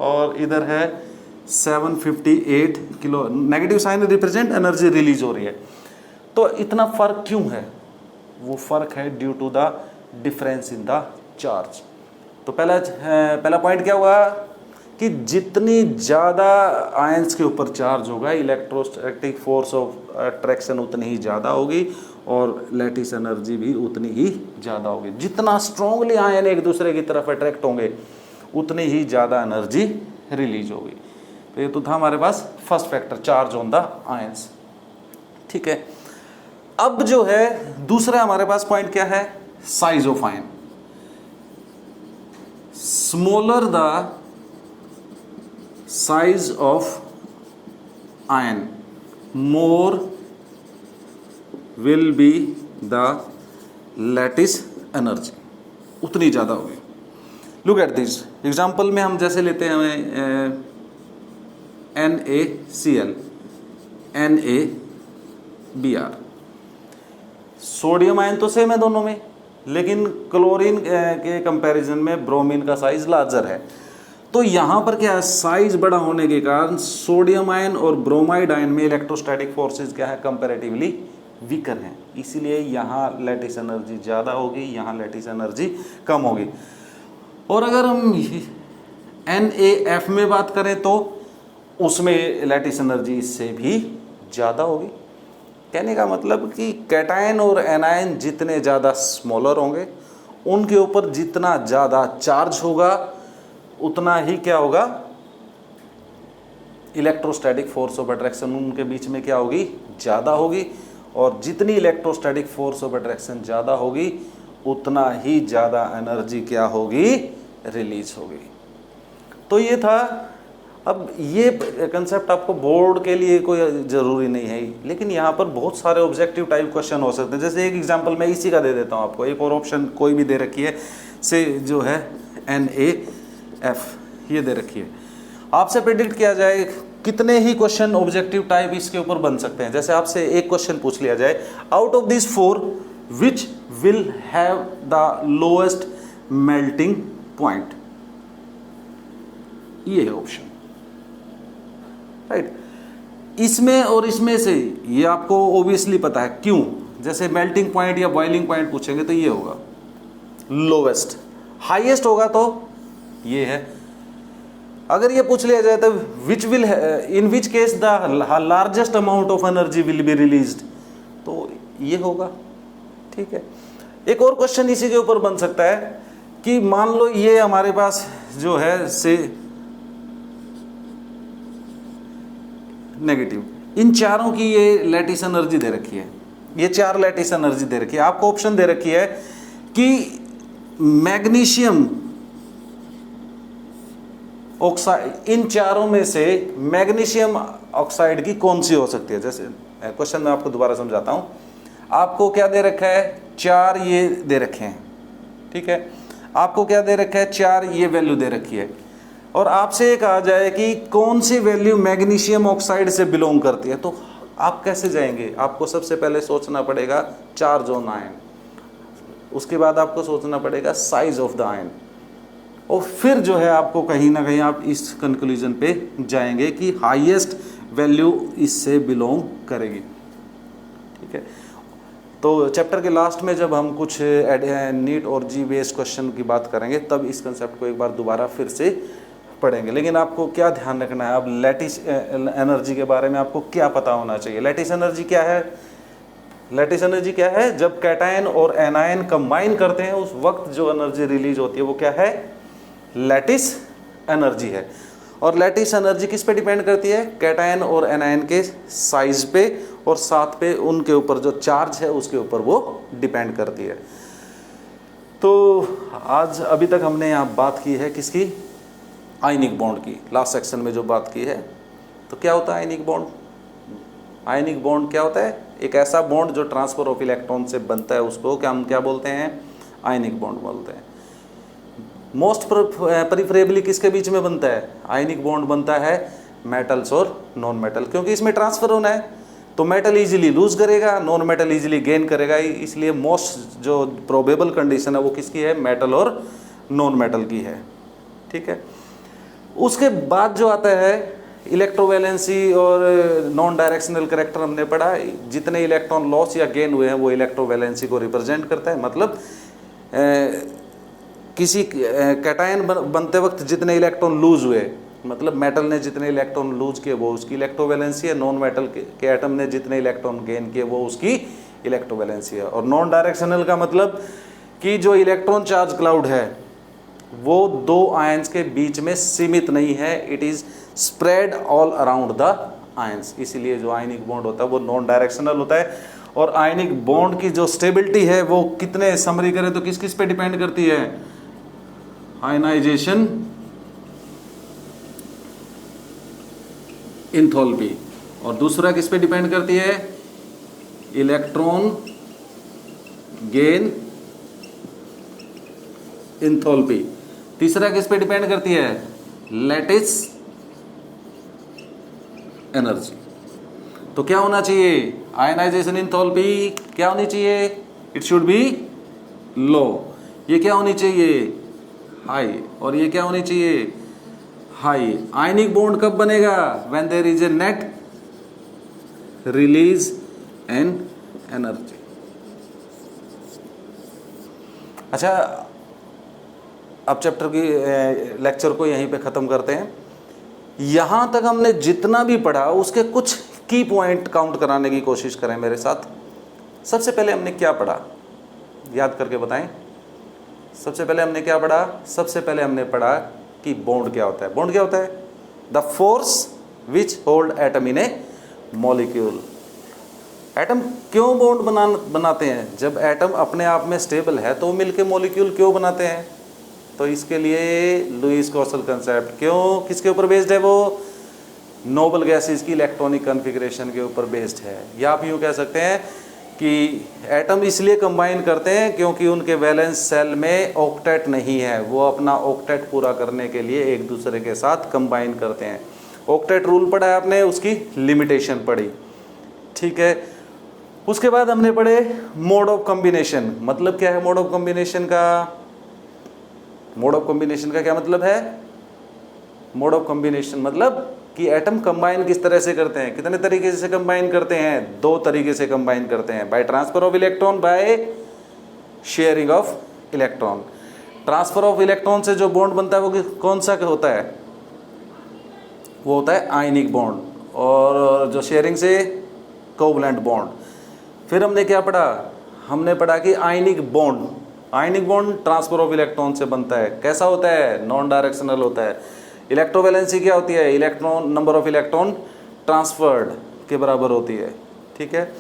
और इधर है 758 kilo. Negative sign represent energy release हो रही है। तो इतना फर्क क्यों है, वो फर्क है due to the difference in the charge. तो पहला पॉइंट क्या हुआ कि जितनी ज़्यादा आयंस के ऊपर चार्ज होगा इलेक्ट्रोस्टैटिक फोर्स ऑफ अट्रैक्शन उतनी ही ज़्यादा होगी, और लैटिस एनर्जी भी उतनी ही ज़्यादा होगी। जितना स्ट्रांगली आयन एक दूसरे की तरफ अट्रैक्ट होंगे उतनी ही ज़्यादा एनर्जी रिलीज होगी। तो ये तो था हमारे पास first factor, charge on the ions. ठीक है, अब जो है दूसरा हमारे पास पॉइंट क्या है, size of ion. Smaller the size of ion more will be the lattice energy, उतनी ज़्यादा होगी। लुक एट दिस एग्जाम्पल में हम जैसे लेते हैं NaCl, NaBr। सोडियम आयन तो सेम है दोनों में, लेकिन क्लोरीन के कंपैरिजन में ब्रोमीन का साइज लार्जर है। तो यहाँ पर क्या है, साइज बड़ा होने के कारण सोडियम आयन और ब्रोमाइड आयन में इलेक्ट्रोस्टैटिक फोर्सेस क्या है, कंपैरेटिवली वीकर हैं, इसीलिए यहाँ लैटिस एनर्जी ज़्यादा होगी, यहाँ लैटिस एनर्जी कम होगी। और अगर हम NaF में बात करें तो उसमें लैटिस एनर्जी इससे भी ज़्यादा होगी। कहने का मतलब कि कैटायन और एनायन जितने ज़्यादा स्मॉलर होंगे, उनके ऊपर जितना ज़्यादा चार्ज होगा उतना ही क्या होगा, इलेक्ट्रोस्टैटिक फोर्स ऑफ अट्रैक्शन उनके बीच में क्या होगी, ज़्यादा होगी। और जितनी इलेक्ट्रोस्टैटिक फोर्स ऑफ अट्रैक्शन ज़्यादा होगी उतना ही ज़्यादा एनर्जी क्या होगी, रिलीज होगी। तो ये था। अब ये कंसेप्ट आपको बोर्ड के लिए कोई ज़रूरी नहीं है, लेकिन यहाँ पर बहुत सारे ऑब्जेक्टिव टाइप क्वेश्चन हो सकते हैं। जैसे एक एग्जांपल मैं इसी का दे देता हूँ आपको, एक और ऑप्शन कोई भी दे रखी है से जो है NaF ये दे रखी है, आपसे प्रेडिक्ट किया जाए कितने ही क्वेश्चन ऑब्जेक्टिव टाइप इसके ऊपर बन सकते हैं। जैसे आपसे एक क्वेश्चन पूछ लिया जाए, out of this 4 which will have the lowest melting point, ये है ऑप्शन, राइट। इसमें और इसमें से ये आपको ओबियसली पता है क्यों। जैसे मेल्टिंग पॉइंट या बॉइलिंग पॉइंट पूछेंगे तो ये होगा लोवेस्ट, हाईएस्ट होगा तो ये है। अगर ये पूछ लिया जाए तो which will in which case the largest amount of energy will be released, तो ये होगा। ठीक है, एक और क्वेश्चन इसी के ऊपर बन सकता है कि मान लो ये हमारे पास जो है से नेगेटिव, इन चारों की ये लैटिस एनर्जी दे रखी है, ये 4 लैटिस एनर्जी दे रखी है। आपको ऑप्शन दे रखी है कि मैग्नीशियम ऑक्साइड, इन चारों में से मैग्नीशियम ऑक्साइड की कौन सी हो सकती है। जैसे क्वेश्चन मैं आपको दोबारा समझाता हूं। आपको क्या दे रखा है, 4 ये दे रखे हैं, ठीक है। आपको क्या दे रखा है, 4 ये वैल्यू दे रखी है, और आपसे ये कहा जाए कि कौन सी वैल्यू मैग्नीशियम ऑक्साइड से बिलोंग करती है, तो आप कैसे जाएंगे। आपको सबसे पहले सोचना पड़ेगा चार्ज ऑन आयन, उसके बाद आपको सोचना पड़ेगा साइज ऑफ द आयन, और फिर जो है आपको कहीं ना कहीं आप इस कंक्लूजन पे जाएंगे कि हाईएस्ट वैल्यू इससे बिलोंग करेगी, ठीक है। तो चैप्टर के लास्ट में जब हम कुछ नीट और जी बेस्ड क्वेश्चन की बात करेंगे तब इस कंसेप्ट को एक बार दोबारा फिर से पढ़ेंगे। लेकिन आपको क्या ध्यान रखना है, अब लैटिस एनर्जी के बारे में आपको क्या पता होना चाहिए। लैटिस एनर्जी क्या है, लैटिस एनर्जी क्या है, जब कैटायन और एनायन कंबाइन करते हैं उस वक्त जो एनर्जी रिलीज होती है वो क्या है, लैटिस एनर्जी है। और लैटिस एनर्जी किस पे डिपेंड करती है, कैटायन और एनायन के साइज पे और साथ पे उनके ऊपर जो चार्ज है उसके ऊपर वो डिपेंड करती है। तो आज अभी तक हमने यहाँ बात की है किसकी, आयनिक बॉन्ड की। लास्ट सेक्शन में जो बात की है, तो क्या होता है आयनिक बॉन्ड। आयनिक बॉन्ड क्या होता है, एक ऐसा बॉन्ड जो ट्रांसफर ऑफ इलेक्ट्रॉन से बनता है, उसको क्या हम क्या बोलते हैं, आयनिक बॉन्ड बोलते हैं। मोस्ट प्रिफरेबली किसके बीच में बनता है, आयनिक बॉन्ड बनता है मेटल्स और नॉन मेटल, क्योंकि इसमें ट्रांसफर होना है, तो मेटल इजीली लूज करेगा, नॉन मेटल इजीली गेन करेगा, इसलिए मोस्ट जो प्रोबेबल कंडीशन है वो किसकी है, मेटल और नॉन मेटल की है, ठीक है। उसके बाद जो आता है इलेक्ट्रोवैलेंसी और नॉन डायरेक्शनल करैक्टर हमने पढ़ा, जितने इलेक्ट्रॉन लॉस या गेन हुए हैं वो इलेक्ट्रोवैलेंसी को रिप्रेजेंट करता है। मतलब किसी कैटायन बनते वक्त जितने इलेक्ट्रॉन लूज हुए, मतलब मेटल ने जितने इलेक्ट्रॉन लूज किए वो उसकी इलेक्ट्रोवैलेंसी है, नॉन मेटल के एटम ने जितने इलेक्ट्रॉन गेन किए वो उसकी इलेक्ट्रोवैलेंसी है। और नॉन डायरेक्शनल का मतलब कि जो इलेक्ट्रॉन चार्ज क्लाउड है वो 2 आयंस के बीच में सीमित नहीं है, it is spread all around the ions, इसीलिए जो आयनिक बॉन्ड होता है वो नॉन डायरेक्शनल होता है। और आयनिक बॉन्ड की जो स्टेबिलिटी है वो कितने समरी करें तो किस किस पे डिपेंड करती है, आयनाइजेशन इंथैल्पी, और दूसरा किस पे डिपेंड करती है, इलेक्ट्रॉन गेन इंथैल्पी, तीसरा किस पे डिपेंड करती है, लैटिस एनर्जी। तो क्या होना चाहिए, आयनाइजेशन इंथैल्पी क्या होनी चाहिए, इट शुड बी लो, ये क्या होनी चाहिए, हाई, और ये क्या होनी चाहिए, हाई। आयनिक बॉन्ड कब बनेगा, when there is a net release and energy. अच्छा, अब चैप्टर की लेक्चर को यहीं पे ख़त्म करते हैं। यहाँ तक हमने जितना भी पढ़ा उसके कुछ की पॉइंट काउंट कराने की कोशिश करें मेरे साथ। सबसे पहले हमने क्या पढ़ा, याद करके बताएं। सबसे पहले हमने क्या पढ़ा, सबसे पहले हमने पढ़ा कि बॉन्ड क्या होता है। बॉन्ड क्या होता है, the force which hold atom in A molecule. Atom क्यों बॉन्ड बनाते हैं, जब एटम अपने आप में स्टेबल है तो मिलके मॉलिक्यूल क्यों बनाते हैं, तो इसके लिए लुईस कॉसल कंसेप्ट क्यों, किसके ऊपर बेस्ड है, वो नोबल गैसेस की इलेक्ट्रॉनिक कॉन्फ़िगरेशन के ऊपर बेस्ड है। या आप यूँ कह सकते हैं कि एटम इसलिए कंबाइन करते हैं क्योंकि उनके वैलेंस सेल में ऑक्टेट नहीं है, वो अपना ऑक्टेट पूरा करने के लिए एक दूसरे के साथ कंबाइन करते हैं। ऑक्टेट रूल पढ़ा है आपने, उसकी लिमिटेशन पढ़ी, ठीक है। उसके बाद हमने पढ़े मोड ऑफ कॉम्बिनेशन। मतलब क्या है मोड ऑफ कॉम्बिनेशन का, मोड ऑफ कॉम्बिनेशन का क्या मतलब है, मोड ऑफ कॉम्बिनेशन मतलब कि एटम कंबाइन किस तरह से करते हैं, कितने तरीके से कंबाइन करते हैं, 2 तरीके से कंबाइन करते हैं, by transfer of electron, by sharing of electron. Transfer of electron से जो बॉन्ड बनता है वो कौन सा होता है, वो होता है आयनिक बॉन्ड, और जो शेयरिंग से कोवलेंट बॉन्ड। फिर हमने क्या पढ़ा, हमने पढ़ा कि आयनिक bond ionic bond transfer of electron से बनता है। कैसा होता है? नॉन डायरेक्शनल होता है। इलेक्ट्रोवैलेंसी क्या होती है? Electron, number of electron transferred के बराबर होती है। ठीक है,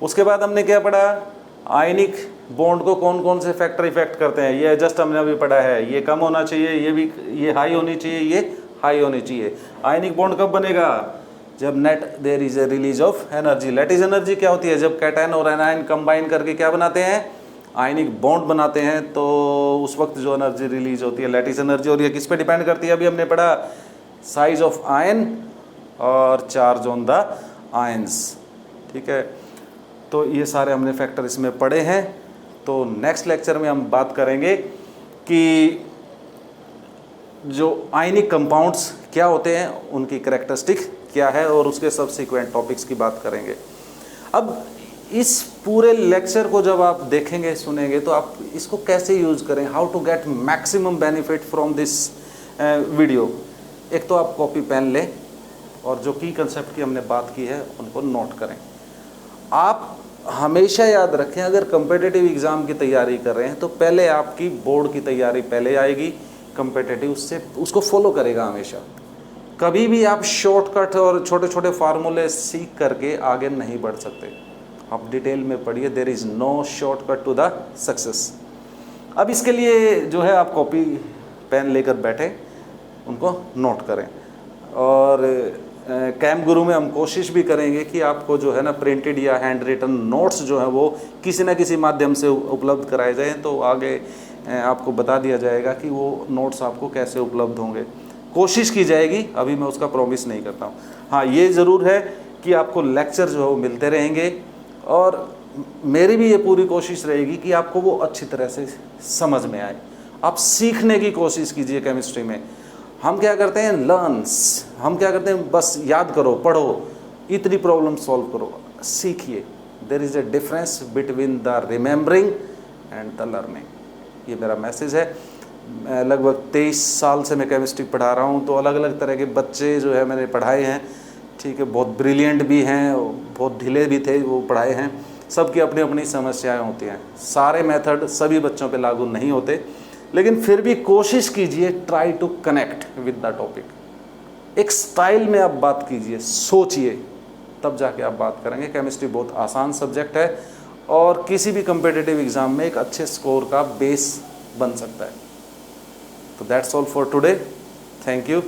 उसके बाद हमने क्या पढ़ा? आयनिक बॉन्ड को कौन कौन से फैक्टर इफेक्ट करते हैं, ये जस्ट हमने अभी पढ़ा है। ये कम होना चाहिए, ये भी, ये हाई होनी चाहिए, ये हाई होनी चाहिए। आयनिक बॉन्ड कब बनेगा? जब net there is a release of energy. Lattice energy क्या होती है? जब कैटायन और एनायन कंबाइन करके क्या बनाते हैं? आयनिक बॉन्ड बनाते हैं, तो उस वक्त जो एनर्जी रिलीज होती है लैटिस एनर्जी। और ये किस पे डिपेंड करती है? अभी हमने पढ़ा साइज ऑफ आयन और चार्ज ऑन द आयंस। ठीक है, तो ये सारे हमने फैक्टर इसमें पढ़े हैं। तो नेक्स्ट लेक्चर में हम बात करेंगे कि जो आयनिक कंपाउंड्स क्या होते हैं, उनकी कैरेक्टरिस्टिक क्या है, और उसके सब्सिक्वेंट टॉपिक्स की बात करेंगे। अब इस पूरे लेक्चर को जब आप देखेंगे, सुनेंगे, तो आप इसको कैसे यूज़ करें, how to get maximum benefit from this video. एक तो आप कॉपी पेन लें और जो की कंसेप्ट की हमने बात की है उनको नोट करें। आप हमेशा याद रखें, अगर कम्पिटिटिव एग्ज़ाम की तैयारी कर रहे हैं तो पहले आपकी बोर्ड की तैयारी पहले आएगी, कम्पिटिटिव उससे उसको फॉलो करेगा हमेशा। कभी भी आप शॉर्टकट और छोटे छोटे फार्मूले सीख करके आगे नहीं बढ़ सकते। आप डिटेल में पढ़िए, there is no shortcut to the success. अब इसके लिए जो है आप कॉपी पेन लेकर बैठे, उनको नोट करें। और कैम गुरु में हम कोशिश भी करेंगे कि आपको जो है ना प्रिंटेड या हैंड रिटन नोट्स जो है वो किसी न किसी माध्यम से उपलब्ध कराए जाएँ। तो आगे आपको बता दिया जाएगा कि वो नोट्स आपको कैसे उपलब्ध होंगे। कोशिश की जाएगी, अभी मैं उसका प्रॉमिस नहीं करता हूँ। हाँ, ये ज़रूर है कि आपको लेक्चर जो है वो मिलते रहेंगे, और मेरी भी ये पूरी कोशिश रहेगी कि आपको वो अच्छी तरह से समझ में आए। आप सीखने की कोशिश कीजिए। केमिस्ट्री में हम क्या करते हैं? लर्न्स। हम क्या करते हैं? बस याद करो, पढ़ो, इतनी प्रॉब्लम सॉल्व करो। सीखिए। There is a difference between the remembering and the learning. ये मेरा मैसेज है। लगभग 23 साल से मैं केमिस्ट्री पढ़ा रहा हूँ, तो अलग अलग तरह के बच्चे जो है मैंने पढ़ाए हैं। ठीक है, बहुत ब्रिलियंट भी हैं, बहुत ढीले भी थे, वो पढ़ाए हैं। सबकी अपनी अपनी समस्याएं होती हैं। सारे मेथड सभी बच्चों पे लागू नहीं होते, लेकिन फिर भी कोशिश कीजिए, try to connect with the topic. एक स्टाइल में आप बात कीजिए, सोचिए, तब जाके आप बात करेंगे। केमिस्ट्री बहुत आसान सब्जेक्ट है और किसी भी कम्पिटिटिव एग्जाम में एक अच्छे स्कोर का बेस बन सकता है। तो that's all for today. Thank you.